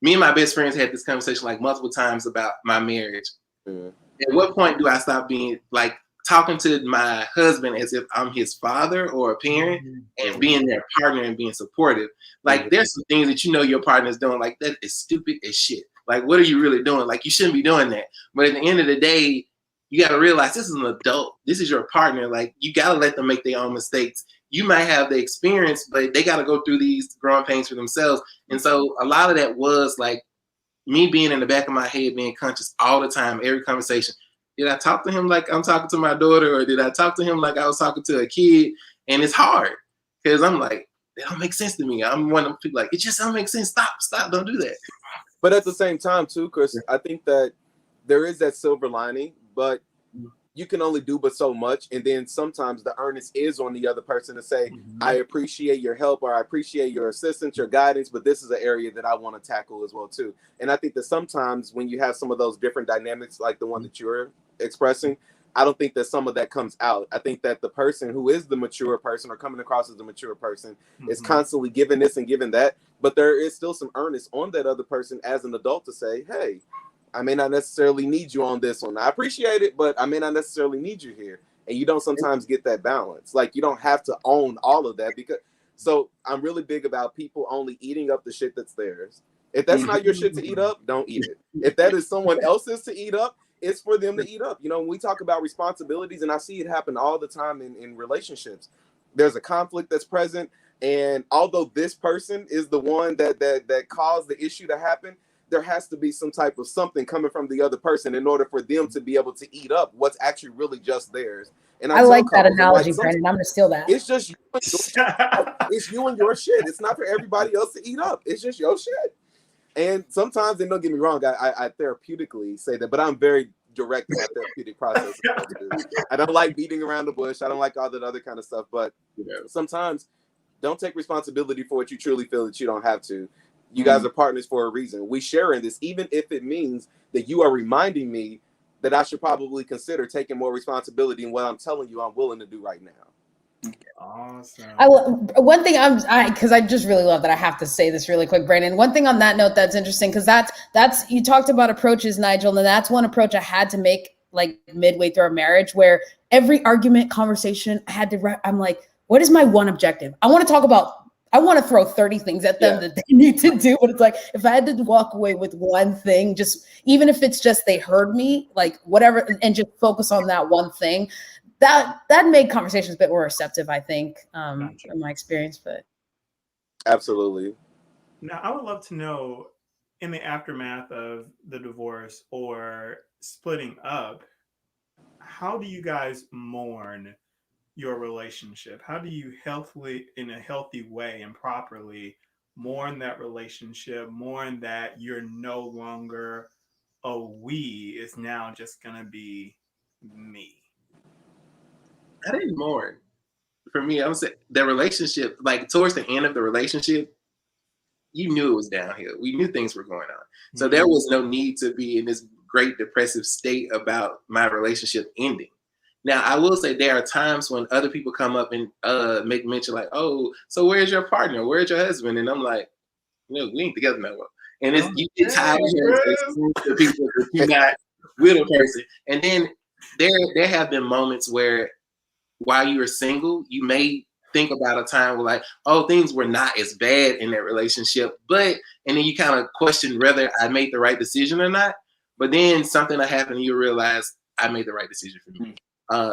Me and my best friends had this conversation like multiple times about my marriage. Mm-hmm. At what point do I stop being like talking to my husband as if I'm his father or a parent, and being their partner and being supportive? Like, there's some things that your partner's doing, like, that is stupid as shit. Like, what are you really doing? Like, you shouldn't be doing that. But at the end of the day, you got to realize this is an adult. This is your partner. Like, you got to let them make their own mistakes. You might have the experience, but they got to go through these growing pains for themselves. And so a lot of that was like me being in the back of my head, being conscious all the time, every conversation. Did I talk to him like I'm talking to my daughter, or did I talk to him like I was talking to a kid? And it's hard because I'm like, they don't make sense to me. I'm one of them people like, it just don't make sense. Stop, don't do that. But at the same time, too, Chris, I think that there is that silver lining, but you can only do but so much. And then sometimes the earnest is on the other person to say, I appreciate your help, or I appreciate your assistance, your guidance, but this is an area that I want to tackle as well, too. And I think that sometimes when you have some of those different dynamics, like the one that you're expressing, I don't think that some of that comes out. I think that the person who is the mature person, or coming across as the mature person, is constantly giving this and giving that. But there is still some earnest on that other person as an adult to say, hey, I may not necessarily need you on this one. I appreciate it, but I may not necessarily need you here. And you don't sometimes get that balance. Like, you don't have to own all of that, because so I'm really big about people only eating up the shit that's theirs. If that's not your shit to eat up, don't eat it. If that is someone else's to eat up, it's for them to eat up. When we talk about responsibilities, and I see it happen all the time in relationships, there's a conflict that's present. And although this person is the one that caused the issue to happen, there has to be some type of something coming from the other person in order for them to be able to eat up what's actually really just theirs. And I like that analogy, Brandon. I'm gonna steal that. It's just it's you and your shit. It's not for everybody else to eat up. It's just your shit. And sometimes, and don't get me wrong, I therapeutically say that, but I'm very direct in my therapeutic process. I don't like beating around the bush. I don't like all that other kind of stuff. But sometimes, don't take responsibility for what you truly feel that you don't have to. You guys are partners for a reason. We share in this, even if it means that you are reminding me that I should probably consider taking more responsibility in what I'm telling you I'm willing to do right now. Awesome. One thing because I just really love that. I have to say this really quick, Brandon. One thing on that note that's interesting, because that's you talked about approaches, Nigel, and that's one approach I had to make like midway through our marriage, where every argument, conversation, I'm like, what is my one objective? I want to throw 30 things at them that they need to do. But it's like, if I had to walk away with one thing, just even if it's just they heard me, like whatever, and just focus on that one thing, that made conversations a bit more receptive, I think, in my experience. But absolutely. Now, I would love to know, in the aftermath of the divorce or splitting up, how do you guys mourn your relationship? How do you healthily, in a healthy way and properly, mourn that relationship, mourn that you're no longer a we, it's now just gonna be me? I didn't mourn. For me, I would say the relationship, like towards the end of the relationship, you knew it was downhill. We knew things were going on. So there was no need to be in this great depressive state about my relationship ending. Now, I will say there are times when other people come up and make mention like, oh, so where's your partner? Where's your husband? And I'm like, we ain't together no more. And you get tired of hearing to people that you're not with a person. And then there have been moments where while you were single, you may think about a time where like, oh, things were not as bad in that relationship. And then you kind of question whether I made the right decision or not. But then something that happened, and you realize I made the right decision for me.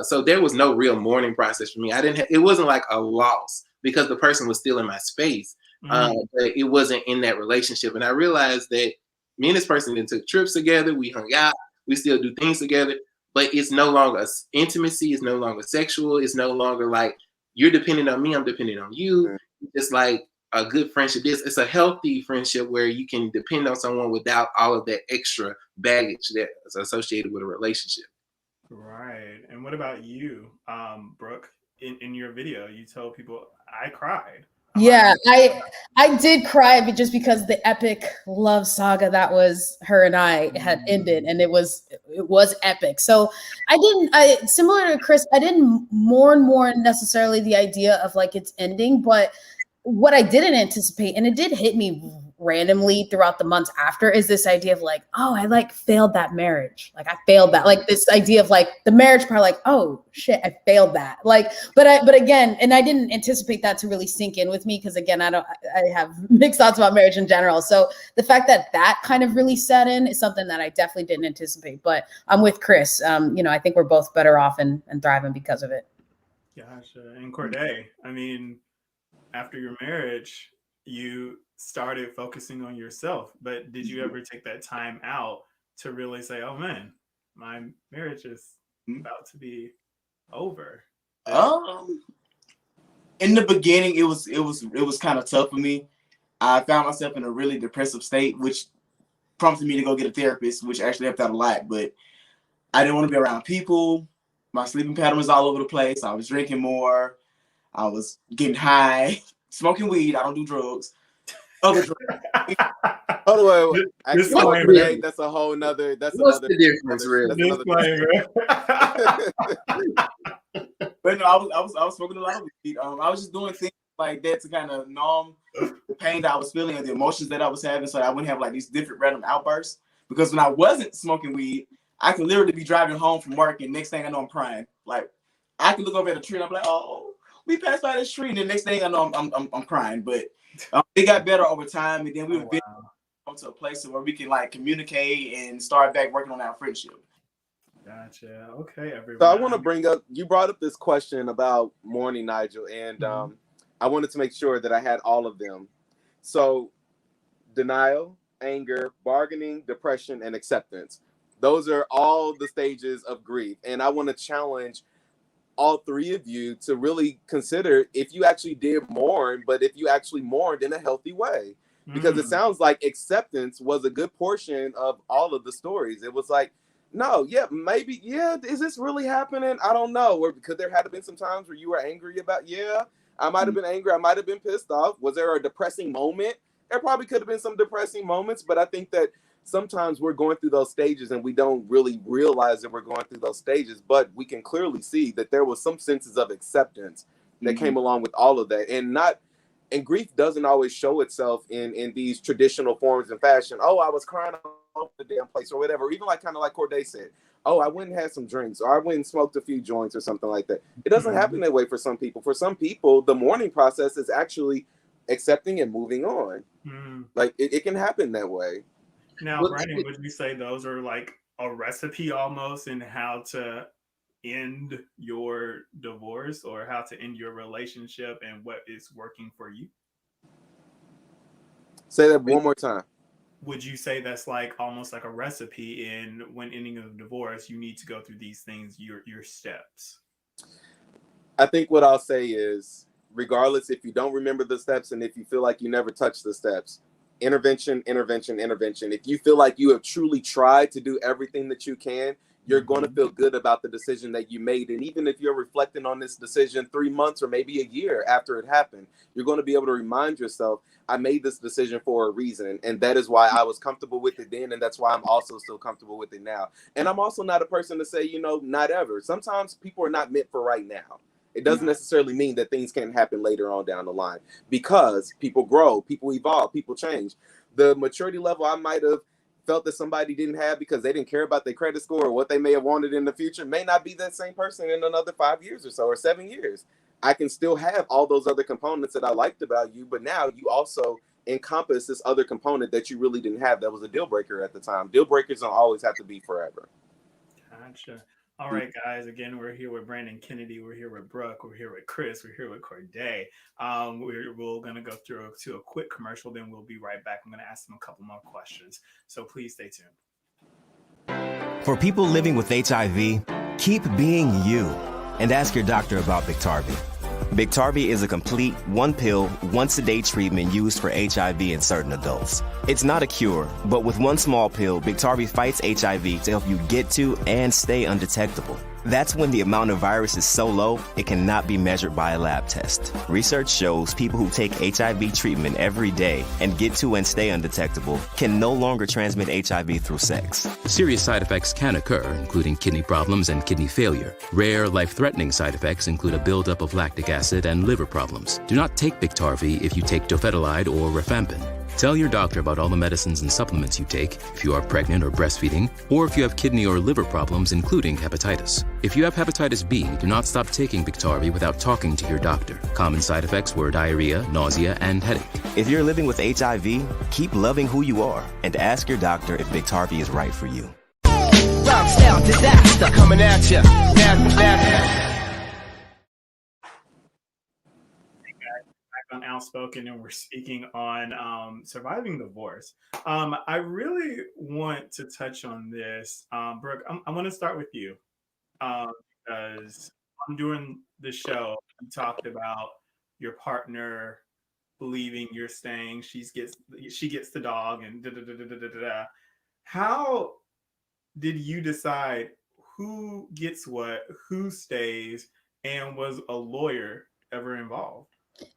So there was no real mourning process for me. It wasn't like a loss because the person was still in my space. But it wasn't in that relationship. And I realized that me and this person then took trips together. We hung out. We still do things together. But it's no longer intimacy. It's no longer sexual. It's no longer like you're dependent on me. I'm dependent on you. It's like a good friendship. It's a healthy friendship where you can depend on someone without all of that extra baggage that's associated with a relationship. Right. And what about you, Brooke? In your video, you told people I cried. Yeah, I did cry, but just because the epic love saga that was her and I had ended, and it was epic. So similar to Chris, I didn't mourn necessarily the idea of like it's ending, but what I didn't anticipate, and it did hit me randomly throughout the months after, is this idea of like, oh, I like failed that marriage. Like I failed that, like this idea of like the marriage part, like, oh shit, I failed that. Like, but again, and I didn't anticipate that to really sink in with me. Cause again, I have mixed thoughts about marriage in general. So the fact that kind of really set in is something that I definitely didn't anticipate, but I'm with Chris. I think we're both better off and thriving because of it. Gotcha. And Corday, I mean, after your marriage, you started focusing on yourself, but did you ever take that time out to really say, oh man, my marriage is about to be over? In the beginning, it was kind of tough for me. I found myself in a really depressive state, which prompted me to go get a therapist, which actually helped out a lot. But I didn't want to be around people. My sleeping pattern was all over the place. I was drinking more. I was getting high, smoking weed. I don't do drugs. Other drugs. By the way, actually, that's a whole nother. What's the difference, really? But no, I was smoking a lot of weed. I was just doing things like that to kind of numb the pain that I was feeling and the emotions that I was having, so I wouldn't have like these different random outbursts. Because when I wasn't smoking weed, I could literally be driving home from work, and next thing I know, I'm crying. Like I could look over at a tree, and I'm like, oh, we passed by this tree, and the next thing I know, I'm crying. But it got better over time, and then we went to a place where we can like communicate and start back working on our friendship. Gotcha. Okay, everyone. So I want to bring up, you brought up this question about mourning, Nigel, and I wanted to make sure that I had all of them. So denial, anger, bargaining, depression, and acceptance. Those are all the stages of grief. And I want to challenge all three of you to really consider if you actually did mourn, but if you actually mourned in a healthy way. Because it sounds like acceptance was a good portion of all of the stories. It was like, no, yeah, maybe, yeah, is this really happening? I don't know. Or because there had been some times where you were angry about, I might have been angry. I might have been pissed off. Was there a depressing moment? There probably could have been some depressing moments, but I think that sometimes we're going through those stages and we don't really realize that we're going through those stages, but we can clearly see that there was some senses of acceptance that came along with all of that. And grief doesn't always show itself in these traditional forms and fashion. Oh, I was crying all over the damn place or whatever. Even like kind of like Corday said, oh, I went and had some drinks, or I went and smoked a few joints or something like that. It doesn't happen that way for some people. For some people, the mourning process is actually accepting and moving on. Like it can happen that way. Now, Brandon, would you say those are like a recipe almost in how to end your divorce or how to end your relationship and what is working for you? Say that one more time. Would you say that's like almost like a recipe in when ending a divorce, you need to go through these things, your steps? I think what I'll say is, regardless if you don't remember the steps and if you feel like you never touched the steps, intervention. If you feel like you have truly tried to do everything that you can, you're going to feel good about the decision that you made. And even if you're reflecting on this decision 3 months or maybe a year after it happened, you're going to be able to remind yourself, I made this decision for a reason. And that is why I was comfortable with it then. And that's why I'm also still comfortable with it now. And I'm also not a person to say, not ever. Sometimes people are not meant for right now. It doesn't necessarily mean that things can't happen later on down the line, because people grow, people evolve, people change. The maturity level I might have felt that somebody didn't have because they didn't care about their credit score or what they may have wanted in the future may not be that same person in another 5 years or so, or 7 years. I can still have all those other components that I liked about you, but now you also encompass this other component that you really didn't have that was a deal breaker at the time. Deal breakers don't always have to be forever. Gotcha. All right, guys. Again, we're here with Brandon Kennedy. We're here with Brooke. We're here with Chris. We're here with Corday. We're going to go through to a quick commercial. Then we'll be right back. I'm going to ask them a couple more questions. So please stay tuned. For people living with HIV, keep being you and ask your doctor about Biktarvy. Biktarvy is a complete one-pill, once-a-day treatment used for HIV in certain adults. It's not a cure, but with one small pill, Biktarvy fights HIV to help you get to and stay undetectable. That's when the amount of virus is so low, it cannot be measured by a lab test. Research shows people who take HIV treatment every day and get to and stay undetectable can no longer transmit HIV through sex. Serious side effects can occur, including kidney problems and kidney failure. Rare, life-threatening side effects include a buildup of lactic acid and liver problems. Do not take Biktarvy if you take dofetilide or rifampin. Tell your doctor about all the medicines and supplements you take if you are pregnant or breastfeeding, or if you have kidney or liver problems, including hepatitis. If you have hepatitis B, do not stop taking Biktarvy without talking to your doctor. Common side effects were diarrhea, nausea, and headache. If you're living with HIV, keep loving who you are and ask your doctor if Biktarvy is right for you. Rhyme style disaster coming at ya. On Outspoken, and we're speaking on surviving divorce. I really want to touch on this. Brooke, I want to start with you because during the show, you talked about your partner believing you're staying. She gets the dog and da da da da da da da. How did you decide who gets what, who stays, and was a lawyer ever involved?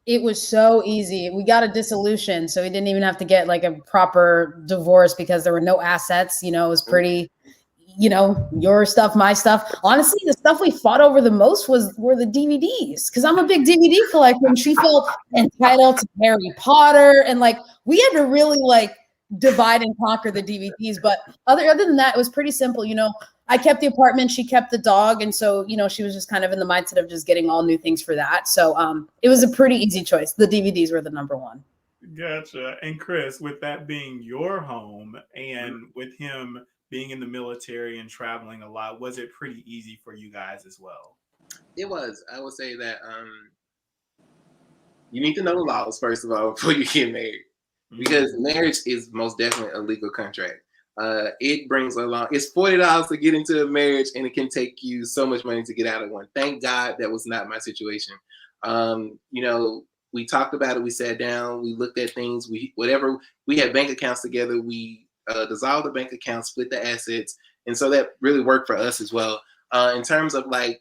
It was so easy. We got a dissolution, so we didn't even have to get like a proper divorce because there were no assets. You know, it was pretty, you know, your stuff, my stuff. Honestly, the stuff we fought over the most were the DVDs, because I'm a big DVD collector, and she felt entitled to Harry Potter, and like we had to really like divide and conquer the DVDs. But other than that, it was pretty simple. You know, I kept the apartment, she kept the dog. And so, you know, she was just kind of in the mindset of just getting all new things for that. So it was a pretty easy choice. The DVDs were the number one. Gotcha. And Chris, with that being your home and with him being in the military and traveling a lot, was it pretty easy for you guys as well? It was. I would say that you need to know the laws, first of all, before you get married. Because marriage is most definitely a legal contract. It brings along, it's $40 to get into a marriage, and it can take you so much money to get out of one. Thank God that was not my situation. You know, we talked about it, we sat down, we looked at things, we had bank accounts together, we dissolved the bank account, split the assets, and so that really worked for us as well. In terms of like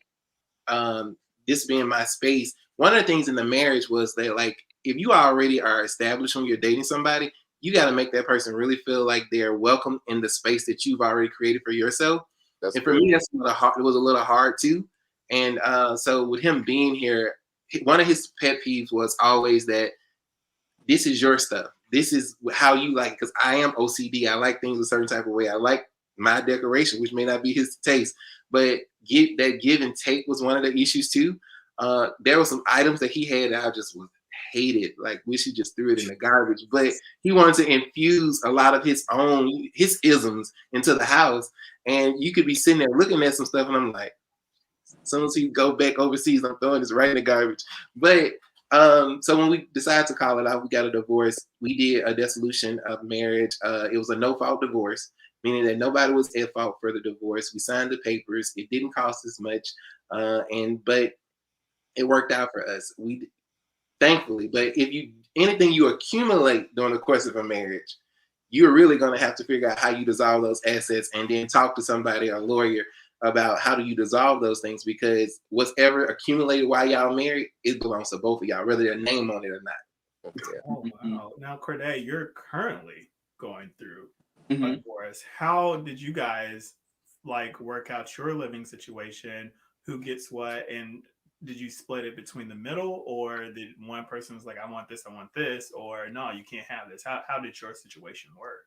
this being my space, one of the things in the marriage was that, like, if you already are established when you're dating somebody, you got to make that person really feel like they're welcome in the space that you've already created for yourself. And for me, it was a little hard too. And so with him being here, one of his pet peeves was always that this is your stuff. This is how you like, because I am OCD. I like things a certain type of way. I like my decoration, which may not be his taste, but give and take was one of the issues too. There were some items that he had that I just was hated, like wish he just threw it in the garbage, but he wanted to infuse a lot of his isms into the house, and you could be sitting there looking at some stuff and I'm like, as soon as he go back overseas, I'm throwing this right in the garbage. But so when we decided to call it out, we got a divorce. We did a dissolution of marriage. It was a no-fault divorce, meaning that nobody was at fault for the divorce. We signed the papers. It didn't cost us much, but it worked out for us. Thankfully, but if anything you accumulate during the course of a marriage, you're really going to have to figure out how you dissolve those assets, and then talk to somebody, a lawyer, about how do you dissolve those things, because whatever accumulated while y'all married, it belongs to both of y'all, whether their name on it or not. Oh, wow. Now, Corday, you're currently going through a divorce. How did you guys like work out your living situation? Who gets what? And did you split it between the middle, or did one person was like, I want this, or no, you can't have this? How did your situation work?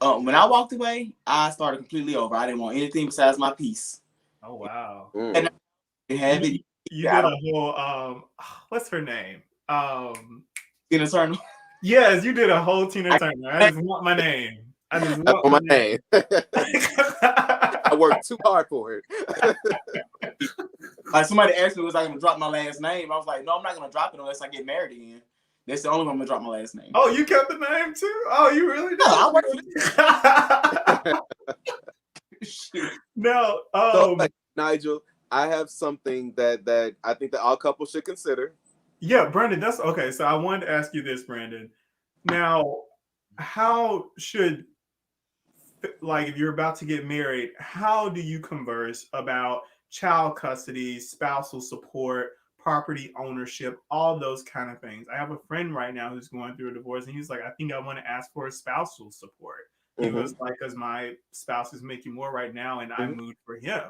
When I walked away, I started completely over. I didn't want anything besides my peace. Oh, wow. And I have it. You did a whole, what's her name? Tina Turner. Yes, you did a whole Tina Turner. I just want my name. I just That's want my my name. I worked too hard for it. Like somebody asked me, was I going to drop my last name? I was like, no, I'm not going to drop it unless I get married again. That's the only one I'm going to drop my last name. Oh, you kept the name too? Oh, you really did? No, I work for No. So, Nigel, I have something that I think that all couples should consider. Yeah, Brandon, that's okay. So I wanted to ask you this, Brandon. Now, how should, like, if you're about to get married, how do you converse about child custody, spousal support, property ownership, all those kind of things? I have a friend right now who's going through a divorce, and he's like, I think I want to ask for a spousal support. He was like, because my spouse is making more right now, and I moved for him,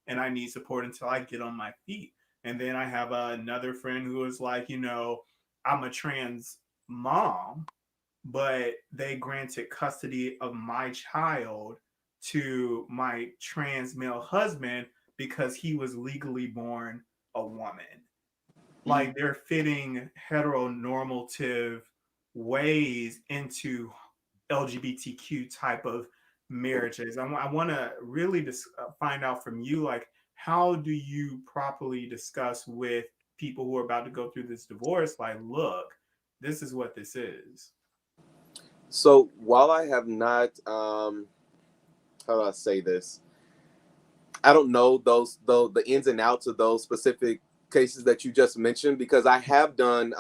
and I need support until I get on my feet. And then I have another friend who is like, you know, I'm a trans mom, but they granted custody of my child to my trans male husband because he was legally born a woman. Like they're fitting heteronormative ways into LGBTQ type of marriages. I want to really find out from you, like, how do you properly discuss with people who are about to go through this divorce, like, look, this is what this is? So while I have not, how do I say this? I don't know the ins and outs of those specific cases that you just mentioned, because I have done,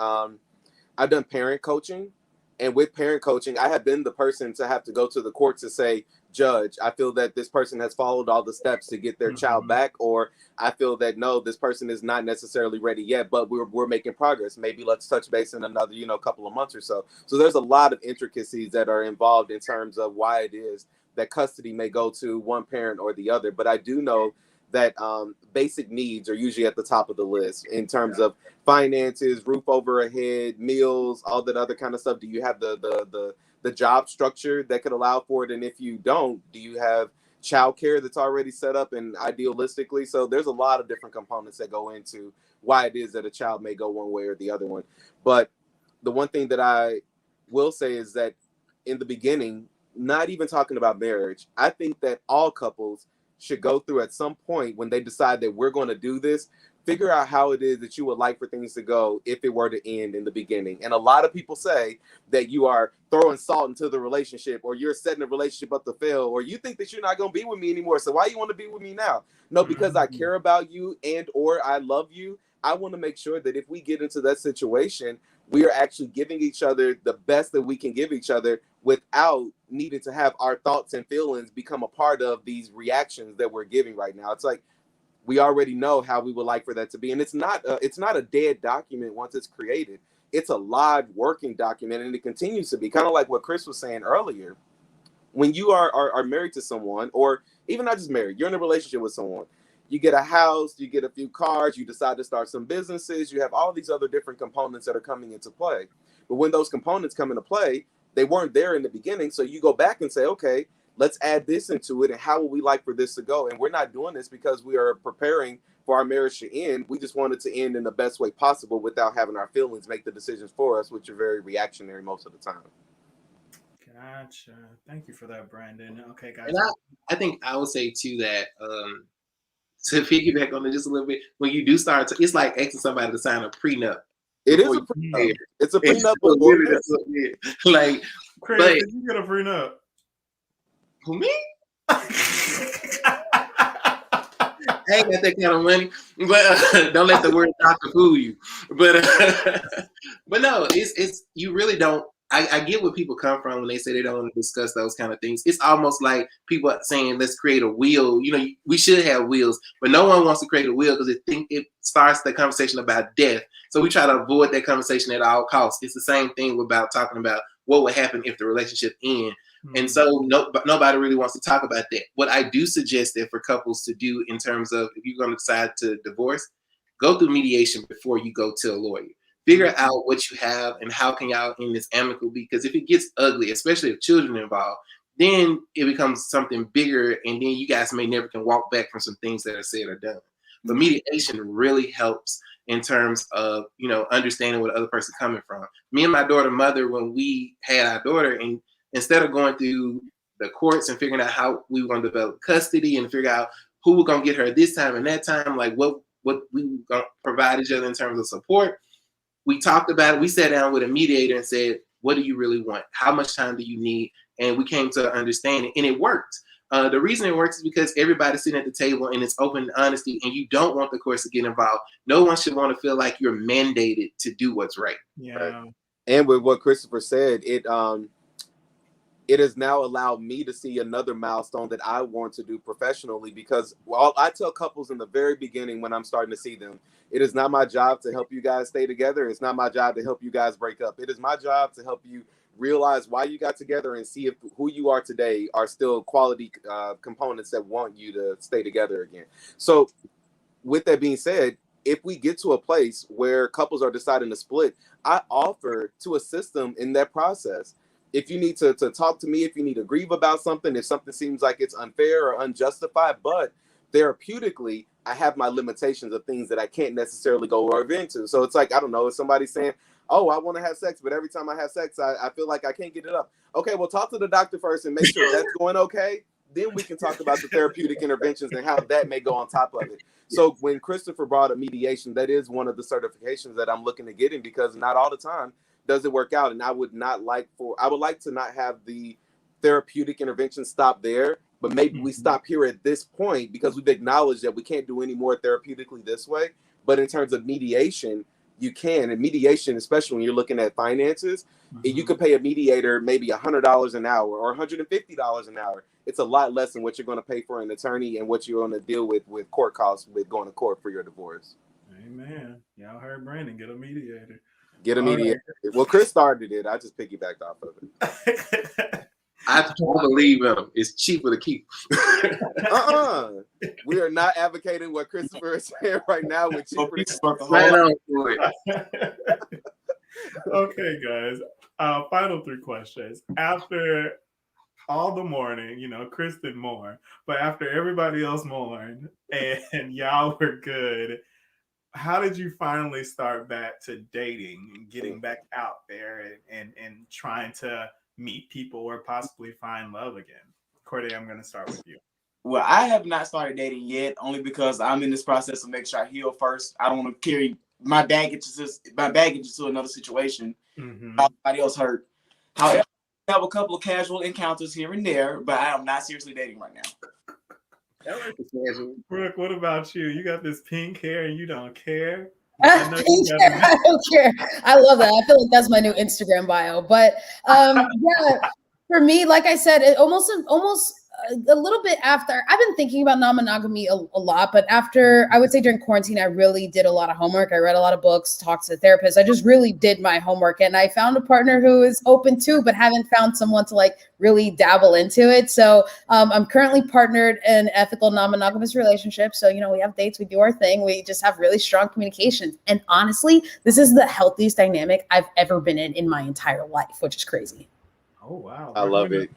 I've done parent coaching, and with parent coaching, I have been the person to have to go to the court to say, Judge, I feel that this person has followed all the steps to get their child back, or I feel that no, this person is not necessarily ready yet, but we're making progress. Maybe let's touch base in another, couple of months or so. So there's a lot of intricacies that are involved in terms of why it is that custody may go to one parent or the other. But I do know that basic needs are usually at the top of the list in terms of finances, roof over a head, meals, all that other kind of stuff. Do you have the job structure that could allow for it? And if you don't, do you have childcare that's already set up and idealistically? So there's a lot of different components that go into why it is that a child may go one way or the other one. But the one thing that I will say is that in the beginning, not even talking about marriage, I think that all couples should go through at some point when they decide that we're going to do this, figure out how it is that you would like for things to go if it were to end in the beginning. And a lot of people say that you are throwing salt into the relationship, or you're setting the relationship up to fail, or you think that you're not going to be with me anymore. So why you want to be with me now? No, because I care about you and or I love you. I want to make sure that if we get into that situation, we are actually giving each other the best that we can give each other without needing to have our thoughts and feelings become a part of these reactions that we're giving right now. It's like we already know how we would like for that to be. And it's not a dead document once it's created. It's a live working document, and it continues to be, kind of like what Chris was saying earlier. When you are married to someone, or even not just married, you're in a relationship with someone, you get a house, you get a few cars, you decide to start some businesses, you have all these other different components that are coming into play. But when those components come into play, they weren't there in the beginning. So you go back and say, okay, let's add this into it. And how would we like for this to go? And we're not doing this because we are preparing for our marriage to end. We just want it to end in the best way possible without having our feelings make the decisions for us, which are very reactionary most of the time. Gotcha. Thank you for that, Brandon. Okay, guys. And I think I would say too that to piggyback on it just a little bit, when you do start to, it's like asking somebody to sign a prenup. It is a prenup. It's a prenup. Like, Chris, but, did you get a prenup? Who, me? I ain't got that kind of money, but don't let the word doctor fool you. But but no, it's you really don't. I get where people come from when they say they don't want to discuss those kind of things. It's almost like people saying, let's create a wheel. We should have wheels, but no one wants to create a wheel because they think it starts the conversation about death. So we try to avoid that conversation at all costs. It's the same thing about talking about what would happen if the relationship ends. And so nobody really wants to talk about that. What I do suggest that for couples to do in terms of if you're going to decide to divorce, go through mediation before you go to a lawyer. Figure out what you have and how can y'all end this amicably. Because if it gets ugly, especially if children are involved, then it becomes something bigger, and then you guys may never can walk back from some things that are said or done. But mediation really helps in terms of, understanding where the other person coming from. Me and my daughter mother, when we had our daughter, and instead of going through the courts and figuring out how we were going to develop custody and figure out who we're going to get her this time and that time, like what we were going to provide each other in terms of support, we talked about it. We sat down with a mediator and said, what do you really want? How much time do you need? And we came to understanding, and it worked. The reason it works is because everybody's sitting at the table and it's open honesty, and you don't want the courts to get involved. No one should want to feel like you're mandated to do what's right. Yeah. Right. And with what Christopher said, it has now allowed me to see another milestone that I want to do professionally, because I tell couples in the very beginning when I'm starting to see them, it is not my job to help you guys stay together. It's not my job to help you guys break up. It is my job to help you realize why you got together and see if who you are today are still quality components that want you to stay together again. So with that being said, if we get to a place where couples are deciding to split, I offer to assist them in that process. If you need to talk to me, if you need to grieve about something, if something seems like it's unfair or unjustified, but therapeutically, I have my limitations of things that I can't necessarily go or into. So it's like, I don't know, if somebody's saying, oh, I want to have sex, but every time I have sex, I feel like I can't get it up. Okay, well, talk to the doctor first and make sure that's going okay. Then we can talk about the therapeutic interventions and how that may go on top of it. So when Christopher brought up mediation, that is one of the certifications that I'm looking to get in, because not all the time does it work out. And I would like to not have the therapeutic intervention stop there, but maybe we stop here at this point because we've acknowledged that we can't do any more therapeutically this way. But in terms of mediation, you can. And mediation, especially when you're looking at finances, you could pay a mediator maybe $100 an hour or $150 an hour. It's a lot less than what you're going to pay for an attorney and what you're going to deal with court costs with going to court for your divorce. Amen. Y'all heard Brandon, get a mediator. Get a mediator. Right. Well, Chris started it. I just piggybacked off of it. I don't believe him. It's cheaper to keep. We are not advocating what Christopher is saying right now with cheaper to keep. Okay, guys. Final 3 questions. After all the mourning, Chris did mourn, but after everybody else mourned and y'all were good, how did you finally start back to dating and getting back out there and trying to meet people or possibly find love again? Corday, I'm going to start with you. Well, I have not started dating yet, only because I'm in this process of making sure I heal first. I don't want to carry my baggage into another situation. Nobody else hurt. However, I have a couple of casual encounters here and there, but I am not seriously dating right now. Brooke, what about you? You got this pink hair and you don't care? Pink hair, I don't care. I love that. I feel like that's my new Instagram bio. But yeah, for me, like I said, it almost a little bit after, I've been thinking about non-monogamy a lot, but after, I would say during quarantine, I really did a lot of homework. I read a lot of books, talked to therapists. I just really did my homework, and I found a partner who is open too, but haven't found someone to like really dabble into it. So I'm currently partnered in an ethical non-monogamous relationship. So, we have dates, we do our thing. We just have really strong communication. And honestly, this is the healthiest dynamic I've ever been in my entire life, which is crazy. Oh, wow. I love it.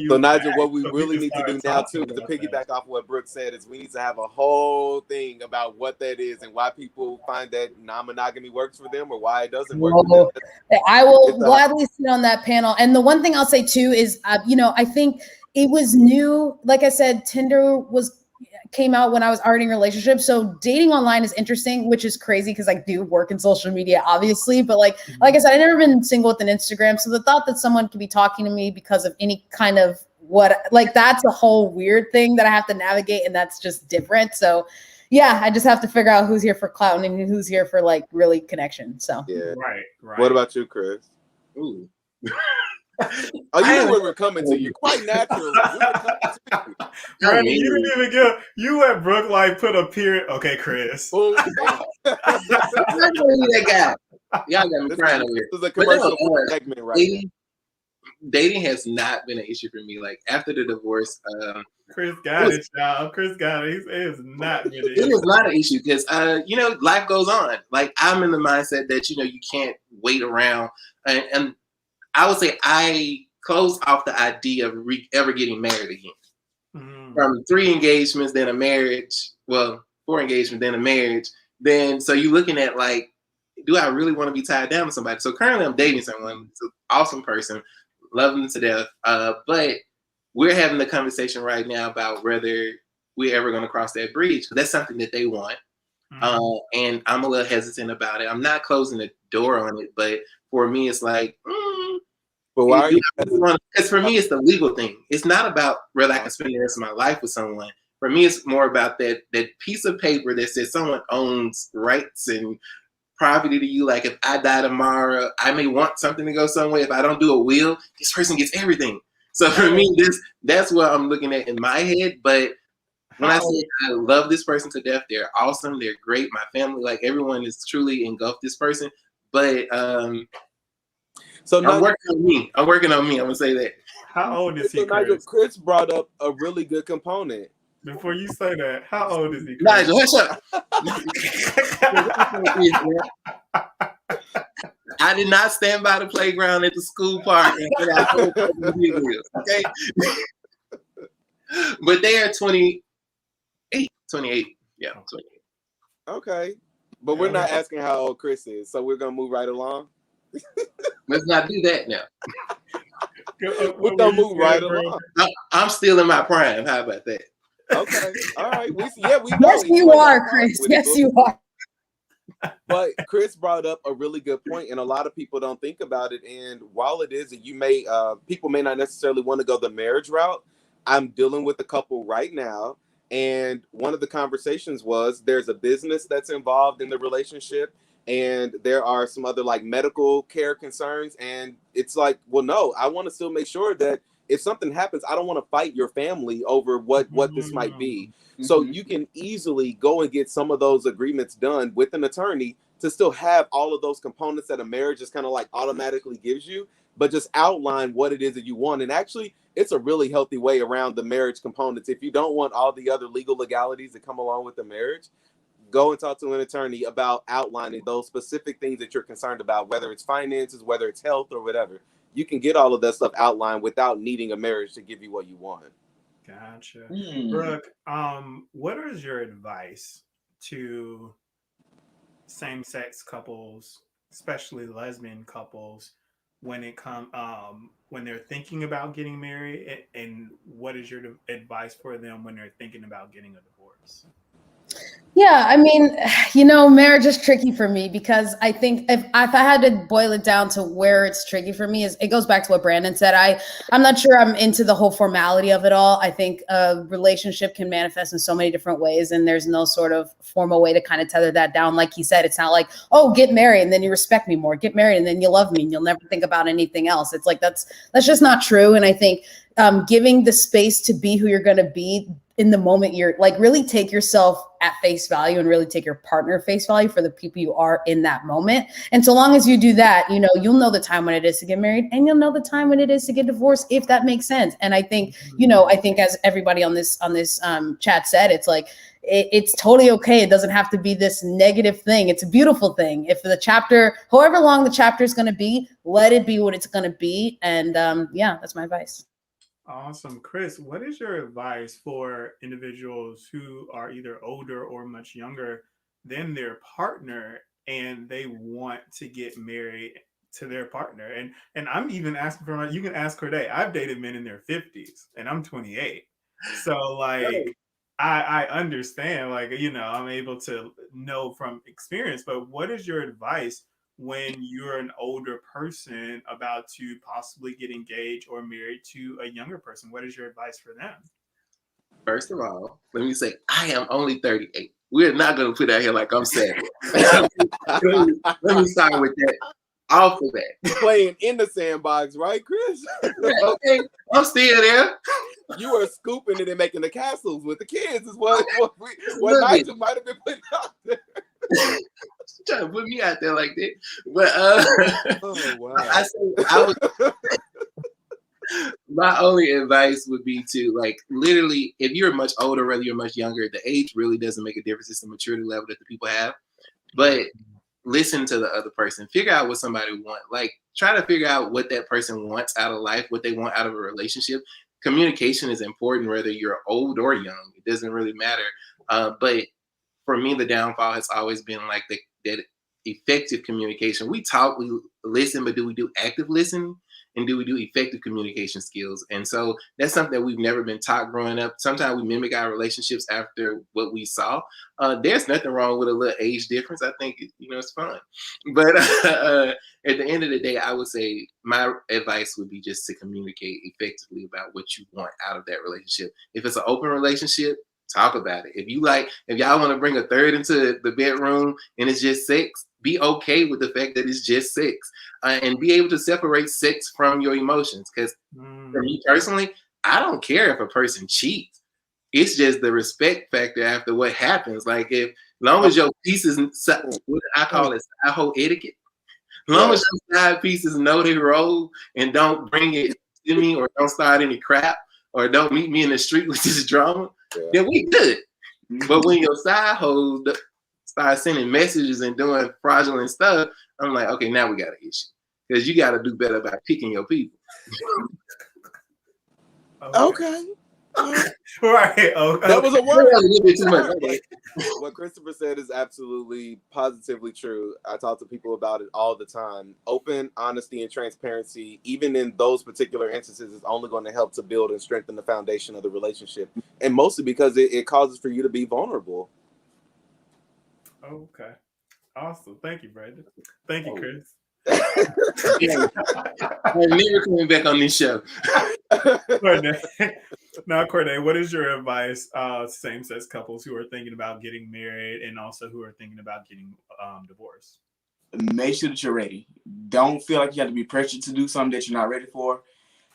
So, Nigel, what we really need to do now, too, to piggyback off of what Brooke said, is we need to have a whole thing about what that is and why people find that non-monogamy works for them or why it doesn't work for them. I will gladly sit on that panel. And the one thing I'll say, too, is, I think it was new. Like I said, Tinder came out when I was already in a relationship. So dating online is interesting, which is crazy because I do work in social media, obviously. But like I said, I've never been single with an Instagram. So the thought that someone could be talking to me because of any kind of that's a whole weird thing that I have to navigate. And that's just different. So yeah, I just have to figure out who's here for clout and who's here for like really connection. So yeah. Right. What about you, Chris? Ooh. Oh, you know where we're coming to. You're quite natural. Brandon, you didn't even get. You let Brooke like put a period. Okay, Chris. That guy. Y'all got me crying over here. This is a commercial segment, right? Dating has not been an issue for me. Like after the divorce, Chris got it, y'all. Chris got it. It is not been an issue. It is not an issue because life goes on. Like I'm in the mindset that you can't wait around and I would say I closed off the idea of ever getting married again. From 3 engagements, then a marriage. Well, before engagement, then a marriage. Then so you're looking at like, do I really want to be tied down to somebody? So currently I'm dating someone. It's an awesome person, love them to death. But we're having the conversation right now about whether we're ever going to cross that bridge. That's something that they want. And I'm a little hesitant about it. I'm not closing the door on it, but for me, it's like, but why are you? Because for me, it's the legal thing. It's not about whether I can spend the rest of my life with someone. For me, it's more about that piece of paper that says someone owns rights and property to you. Like if I die tomorrow, I may want something to go somewhere. If I don't do a will, this person gets everything. So for me, that's what I'm looking at in my head. But when I say I love this person to death, they're awesome, they're great. My family, like everyone is truly engulfed this person. But so I'm working on me. I'm gonna say that. How old is he, so Chris? Nigel, Chris brought up a really good component. Before you say that, how old is he, Chris? Nigel, hush up. I did not stand by the playground at the school park and get out okay? But they are 28. Yeah, 28. Okay. But we're not asking how old Chris is, so we're gonna move right along. Let's not do that now. We're gonna move right along. I'm still in my prime. How about that? Okay. All right. We know. Yes, you are, Chris. Yes, you are. But Chris brought up a really good point, and a lot of people don't think about it. And while it is that you may, people may not necessarily want to go the marriage route. I'm dealing with a couple right now, and one of the conversations was there's a business that's involved in the relationship, and there are some other like medical care concerns, and it's like, well, no, I want to still make sure that if something happens, I don't want to fight your family over what this might be. So you can easily go and get some of those agreements done with an attorney to still have all of those components that a marriage just kind of like automatically gives you, but just outline what it is that you want. And actually, it's a really healthy way around the marriage components. If you don't want all the other legal legalities that come along with the marriage, go and talk to an attorney about outlining those specific things that you're concerned about, whether it's finances, whether it's health or whatever. You can get all of that stuff outlined without needing a marriage to give you what you want. Gotcha. Brooke, what is your advice to same-sex couples, especially lesbian couples, when it comes when they're thinking about getting married, and what is your advice for them when they're thinking about getting a divorce? Yeah, I mean, marriage is tricky for me because I think if I had to boil it down to where it's tricky for me, is it goes back to what Brandon said. I'm not sure I'm into the whole formality of it all. I think a relationship can manifest in so many different ways, and there's no sort of formal way to kind of tether that down. Like he said, it's not like, oh, get married and then you respect me more. Get married and then you love me and you'll never think about anything else. It's like that's just not true. And I think giving the space to be who you're going to be in the moment, you're like, really take yourself at face value and really take your partner at face value for the people you are in that moment. And so long as you do that, you'll know the time when it is to get married, and you'll know the time when it is to get divorced, if that makes sense. And I think, I think as everybody on this chat said, it's like, it's totally okay. It doesn't have to be this negative thing. It's a beautiful thing. If the chapter, however long the chapter is going to be, let it be what it's going to be. And that's my advice. Awesome. Chris, what is your advice for individuals who are either older or much younger than their partner and they want to get married to their partner? And I'm even asking for, you can ask Corday. I've dated men in their 50s and I'm 28. So like, I understand, like, I'm able to know from experience, but what is your advice when you're an older person about to possibly get engaged or married to a younger person? What is your advice for them? First of all, let me say, I am only 38. We're not going to put out here like I'm sad. Let me start with that. Off of that. Playing in the sandbox, right, Chris? Okay, I'm still there. You are scooping it and making the castles with the kids is what Nigel might have been putting out there. Trying to put me out there like that. But oh wow. My only advice would be to, like, literally, if you're much older, whether you're much younger, the age really doesn't make a difference. It's the maturity level that the people have. But listen to the other person. Figure out what somebody wants. Like, try to figure out what that person wants out of life, what they want out of a relationship. Communication is important, whether you're old or young. It doesn't really matter. But for me, the downfall has always been like that effective communication. We talk, we listen, but do we do active listening? And do we do effective communication skills? And so that's something that we've never been taught growing up. Sometimes we mimic our relationships after what we saw. There's nothing wrong with a little age difference. I think, it's fun. But at the end of the day, I would say my advice would be just to communicate effectively about what you want out of that relationship. If it's an open relationship, talk about it. If y'all want to bring a third into the bedroom and it's just sex, be okay with the fact that it's just sex, and be able to separate sex from your emotions. Because for me personally, I don't care if a person cheats. It's just the respect factor after what happens. Like, if long as your pieces, what I call it, side hoe etiquette. Long as your side pieces know their role and don't bring it to me, or don't start any crap, or don't meet me in the street with this drama, then we good. But when your side hoes start sending messages and doing fraudulent stuff, I'm like, okay, now we got an issue, because you got to do better about picking your people. Okay. Right. Okay. That was a word. A little bit too much. What Christopher said is absolutely positively true. I talk to people about it all the time. Open honesty and transparency, even in those particular instances, is only going to help to build and strengthen the foundation of the relationship. And mostly because it causes for you to be vulnerable. Okay. Awesome. Thank you, Brandon. Thank you, Chris. I'm never coming back on this show. Now, Corday, what is your advice same-sex couples who are thinking about getting married and also who are thinking about getting divorced? Make sure that you're ready. Don't feel like you have to be pressured to do something that you're not ready for.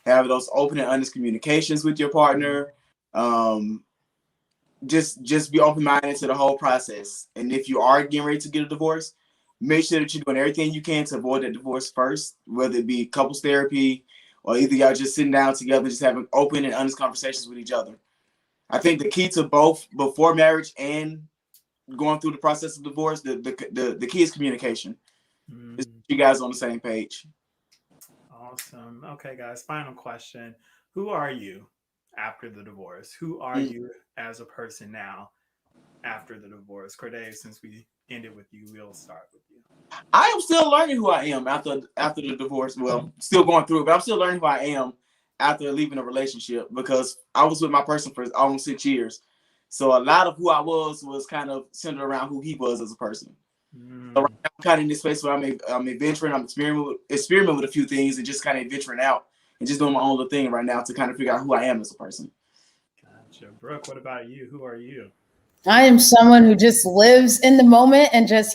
Have those open and honest communications with your partner. Just be open-minded to the whole process. And if you are getting ready to get a divorce, make sure that you're doing everything you can to avoid that divorce first, whether it be couples therapy, or either y'all just sitting down together, just having open and honest conversations with each other. I think the key to both before marriage and going through the process of divorce, the key is communication. You guys on the same page. Awesome. Okay, guys, final question. Who are you after the divorce? Who are you as a person now after the divorce? Corday, since we ended with you, we'll start with you. I am still learning who I am after the divorce. Well, still going through it, but I'm still learning who I am after leaving a relationship, because I was with my person for almost 6 years. So a lot of who I was kind of centered around who he was as a person. So right now, I'm kind of in this space where I'm adventuring, I'm experimenting with a few things and just kind of venturing out and just doing my own little thing right now to kind of figure out who I am as a person. Gotcha. Brooke, what about you? Who are you? I am someone who just lives in the moment and just,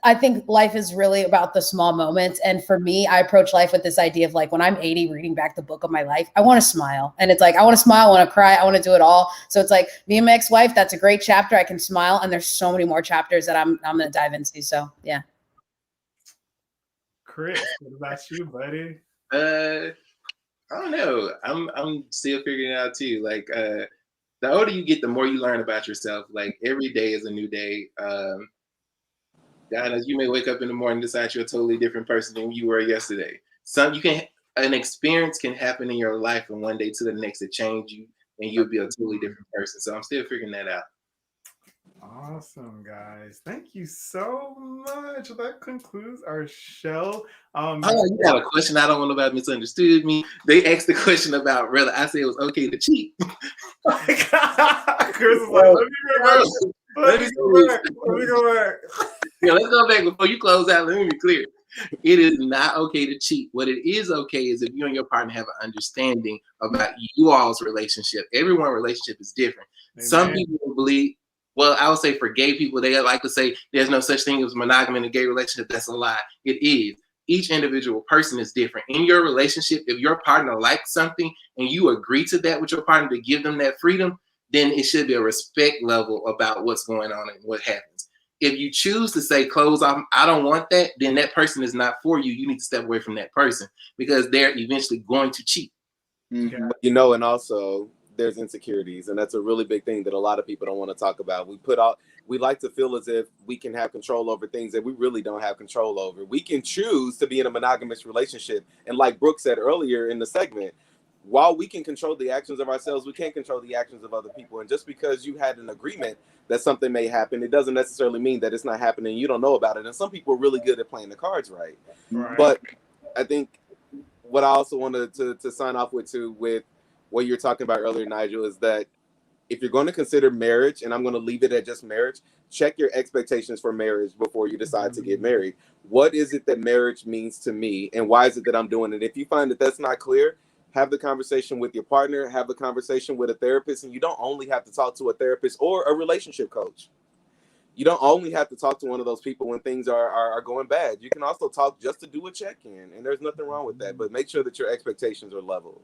I think life is really about the small moments. And for me, I approach life with this idea of like, when I'm 80, reading back the book of my life, I want to smile. And it's like, I want to smile, I want to cry, I want to do it all. So it's like, me and my ex-wife, that's a great chapter. I can smile. And there's so many more chapters that I'm going to dive into. So yeah. Chris, what about you, buddy? I don't know. I'm still figuring it out too. Like, the older you get, the more you learn about yourself. Like, every day is a new day. Donna, you may wake up in the morning and decide you're a totally different person than you were yesterday. An experience can happen in your life from one day to the next to change you, and you'll be a totally different person. So I'm still figuring that out. Awesome, guys. Thank you so much. That concludes our show. You got a question. I don't want nobody misunderstood me. They asked the question about whether I said it was okay to cheat. Chris is like, let me go back. Yeah, let's go back before you close out. Let me be clear. It is not okay to cheat. What it is okay is if you and your partner have an understanding about you all's relationship. Everyone's relationship is different. Amen. Some people believe, well, I would say for gay people, they like to say there's no such thing as monogamy in a gay relationship. That's a lie. It is. Each individual person is different. In your relationship, if your partner likes something and you agree to that with your partner to give them that freedom, then it should be a respect level about what's going on and what happens. If you choose to say, close off, I don't want that, then that person is not for you. You need to step away from that person because they're eventually going to cheat. Mm-hmm. And also there's insecurities, and that's a really big thing that a lot of people don't want to talk about. We like to feel as if we can have control over things that we really don't have control over. We can choose to be in a monogamous relationship, and like Brooke said earlier in the segment, while we can control the actions of ourselves, we can't control the actions of other people. And just because you had an agreement that something may happen, it doesn't necessarily mean that it's not happening. You don't know about it. And some people are really good at playing the cards right. But I think what I also wanted to sign off with too, with what you're talking about earlier, Nigel, is that if you're going to consider marriage, and I'm going to leave it at just marriage, check your expectations for marriage before you decide to get married. What is it that marriage means to me, and why is it that I'm doing it? If you find that that's not clear, have the conversation with your partner, have the conversation with a therapist, and you don't only have to talk to a therapist or a relationship coach. You don't only have to talk to one of those people when things are going bad. You can also talk just to do a check-in, and there's nothing wrong with that, but make sure that your expectations are level.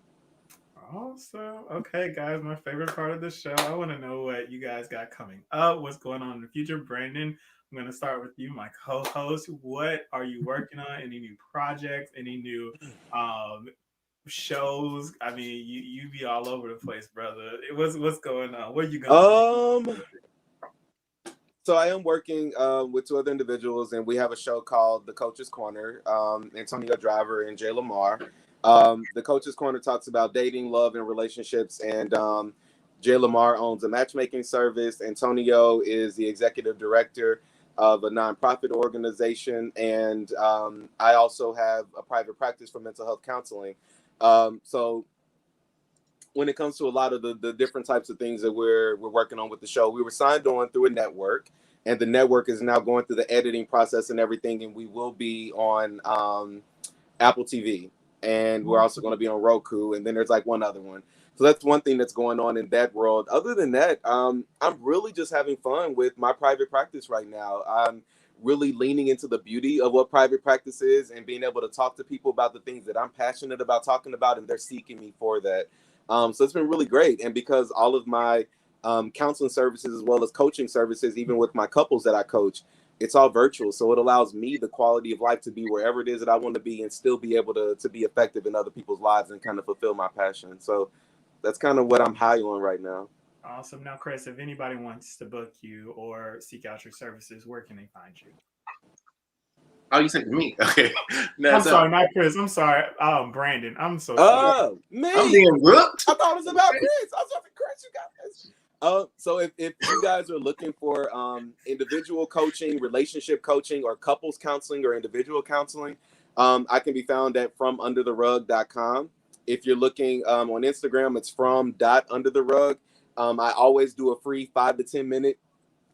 Awesome. Okay, guys, my favorite part of the show. I want to know what you guys got coming up, what's going on in the future. Brandon, I'm going to start with you, my co-host. What are you working on? Any new projects? Any new shows? I mean, you be all over the place, brother. What's going on? What are you going So I am working with two other individuals, and we have a show called The Coach's Corner, Antonio Driver and Jay Lamar. The Coach's Corner talks about dating, love, and relationships, and Jay Lamar owns a matchmaking service. Antonio is the executive director of a nonprofit organization, and I also have a private practice for mental health counseling. So when it comes to a lot of the different types of things that we're working on with the show, we were signed on through a network, and the network is now going through the editing process and everything, and we will be on Apple TV, and we're also going to be on Roku, and then there's like one other one. So that's one thing that's going on in that world. Other than that, I'm really just having fun with my private practice right now. I'm really leaning into the beauty of what private practice is and being able to talk to people about the things that I'm passionate about talking about, and they're seeking me for that. So it's been really great. And because all of my counseling services as well as coaching services, even with my couples that I coach, it's all virtual. So it allows me the quality of life to be wherever it is that I want to be and still be able to be effective in other people's lives and kind of fulfill my passion. So that's kind of what I'm high on right now. Awesome. Now, Chris, if anybody wants to book you or seek out your services, where can they find you? Oh, you said to me? Okay. No, I'm sorry, not Chris. I'm sorry. Brandon. I'm so sorry. Oh, me. I'm being rooked. I thought it was about Chris. I was like, Chris, you got this. So if you guys are looking for individual coaching, relationship coaching, or couples counseling or individual counseling, I can be found at FromUnderTheRug.com. If you're looking on Instagram, it's from.undertherug. I always do a free 5 to 10 minute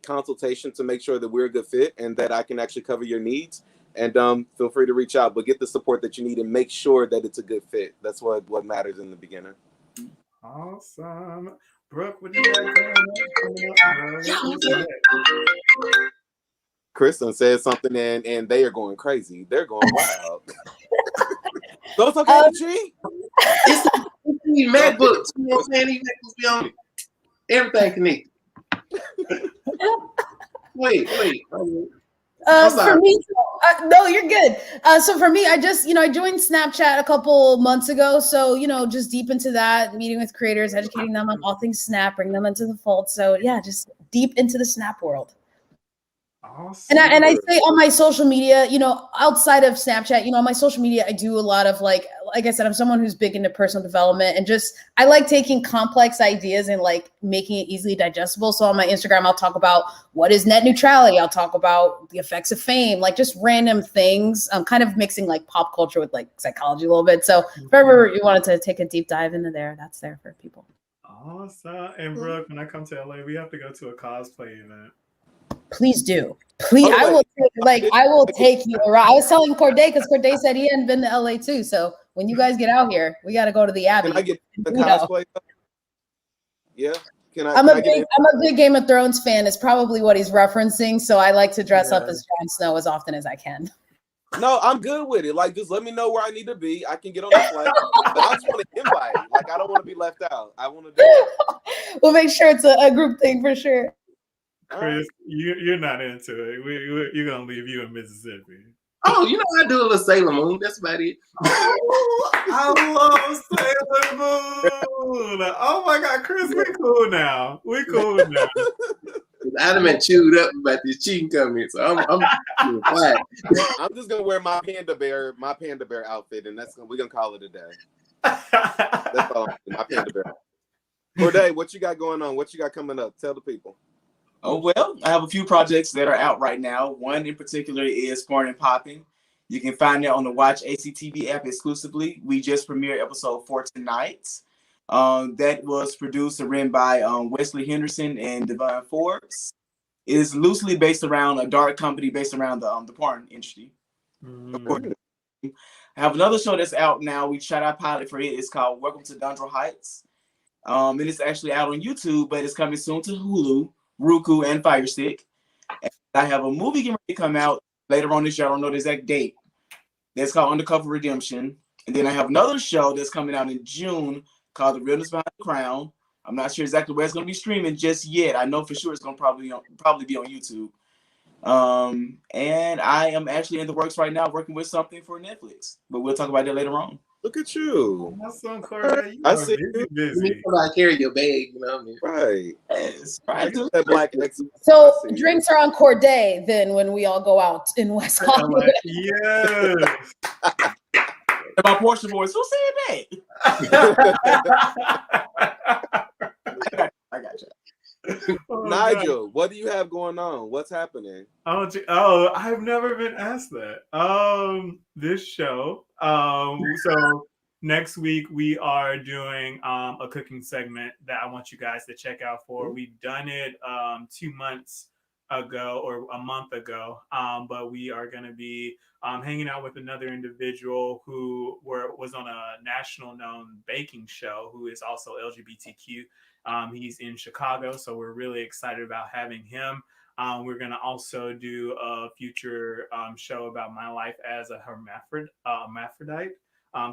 consultation to make sure that we're a good fit and that I can actually cover your needs. And feel free to reach out, but get the support that you need and make sure that it's a good fit. That's what matters in the beginning. Awesome. Brooke, what do you got coming up? Kristen said something and they are going crazy. They're going wild. So it's okay to cheat. It's MacBooks. You know what I'm saying? These MacBooks be on it. Everything connected. Wait. For me, no, you're good. So for me, I just, I joined Snapchat a couple months ago. So, just deep into that, meeting with creators, educating them on all things Snap, bring them into the fold. So yeah, just deep into the Snap world. Awesome. And I say on my social media, outside of Snapchat, on my social media, I do a lot of like I said, I'm someone who's big into personal development and I like taking complex ideas and like making it easily digestible. So on my Instagram, I'll talk about what is net neutrality. I'll talk about the effects of fame, like just random things. I'm kind of mixing like pop culture with like psychology a little bit. So if ever you wanted to take a deep dive into there, that's there for people. Awesome. And Brooke, when I come to LA, we have to go to a cosplay event. Please do. Please, I will take you around. I was telling Corday because Corday said he hadn't been to LA too. So when you guys get out here, we got to go to the Abbey. Can I get the cosplay? Yeah. I'm a big Game of Thrones fan. Is probably what he's referencing. So I like to dress up as Jon Snow as often as I can. No, I'm good with it. Like, just let me know where I need to be. I can get on the flight. But I just want to invite. Like, I don't want to be left out. I want to do it. We'll make sure it's a group thing for sure. Chris, you're not into it. You're gonna leave you in Mississippi. Oh, I do a little Sailor Moon. That's about it. Oh, I love Sailor Moon. Oh my God, Chris, we cool now. I'd have been chewed up about this cheating coming, so I'm fine. I'm just gonna wear my panda bear outfit, and we're gonna call it a day. That's all. My panda bear. Corday, what you got going on? What you got coming up? Tell the people. Oh, well, I have a few projects that are out right now. One in particular is Porn and Popping. You can find it on the Watch ACTV app exclusively. We just premiered episode 4 tonight. That was produced and written by Wesley Henderson and Devon Forbes. It is loosely based around a dark company based around the porn industry. I have another show that's out now. We shot our pilot for it. It's called Welcome to Dundral Heights. And it's actually out on YouTube, but it's coming soon to Hulu, Roku, and Fire Stick. And I have a movie getting ready to come out later on this year. I don't know the exact date. That's called Undercover Redemption. And then I have another show that's coming out in June called The Realness Behind the Crown. I'm not sure exactly where it's going to be streaming just yet. I know for sure it's going to probably be on YouTube. And I am actually in the works right now working with something for Netflix. But we'll talk about that later on. Look at you. Awesome, Corday. I see you. You somebody carry your bag, you know what I mean? Right. Yes, right. That black So drinks are on Corday then when we all go out in West Hollywood. Yes. And my Portia voice, who said that? I got you. Oh, Nigel, what do you have going on? What's happening? Oh, I've never been asked that. This show. So next week we are doing a cooking segment that I want you guys to check out for. We've done it 2 months ago or a month ago, but we are going to be hanging out with another individual who was on a national known baking show who is also LGBTQ. He's in Chicago, so we're really excited about having him. We're going to also do a future show about my life as a hermaphrodite.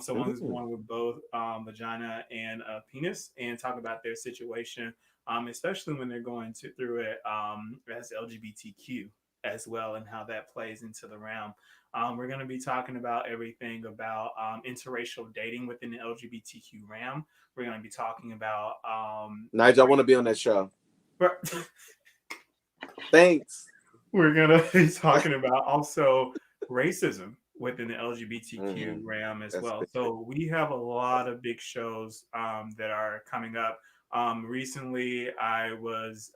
So one who's born with both vagina and a penis, and talk about their situation, especially when they're going through it as LGBTQ as well, and how that plays into the realm. We're going to be talking about everything about interracial dating within the LGBTQ realm. We're going to be talking about Nigel, I want to be on that show. Thanks. We're going to be talking about also racism within the LGBTQ realm as well. So we have a lot of big shows that are coming up. Recently, I was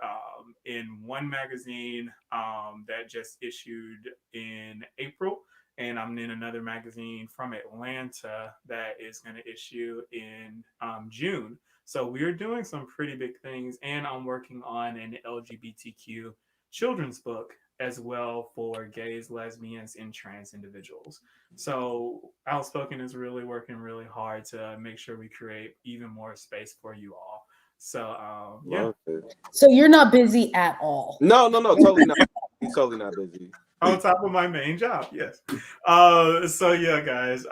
in one magazine that just issued in April, and I'm in another magazine from Atlanta that is going to issue in June. So we're doing some pretty big things, and I'm working on an LGBTQ children's book as well for gays, lesbians, and trans individuals. So Outspoken is really working really hard to make sure we create even more space for you all. So yeah. So you're not busy at all? No, totally not. He's totally not busy. On top of my main job, yes. So yeah, guys.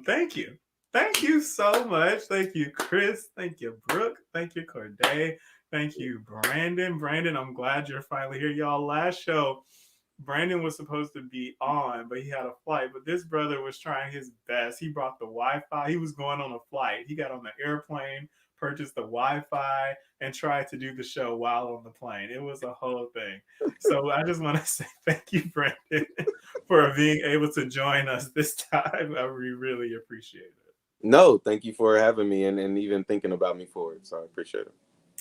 Thank you so much. Thank you, Chris. Thank you, Brooke. Thank you, Corday. Thank you, Brandon. Brandon, I'm glad you're finally here. Y'all, last show, Brandon was supposed to be on, but he had a flight. But this brother was trying his best. He brought the Wi-Fi. He was going on a flight. He got on the airplane, purchased the Wi-Fi, and tried to do the show while on the plane. It was a whole thing. So I just want to say thank you, Brandon, for being able to join us this time. We really appreciate it. No, thank you for having me and even thinking about me for it. So I appreciate it.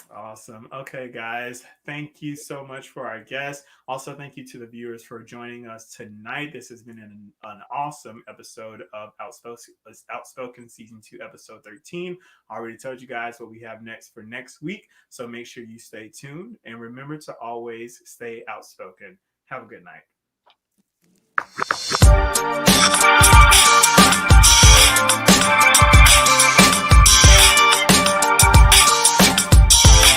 Awesome. Okay, guys, thank you so much for our guests. Also, thank you to the viewers for joining us tonight. This has been an awesome episode of Outspoken Season 2, Episode 13. I already told you guys what we have next for next week, so make sure you stay tuned. And remember to always stay outspoken. Have a good night.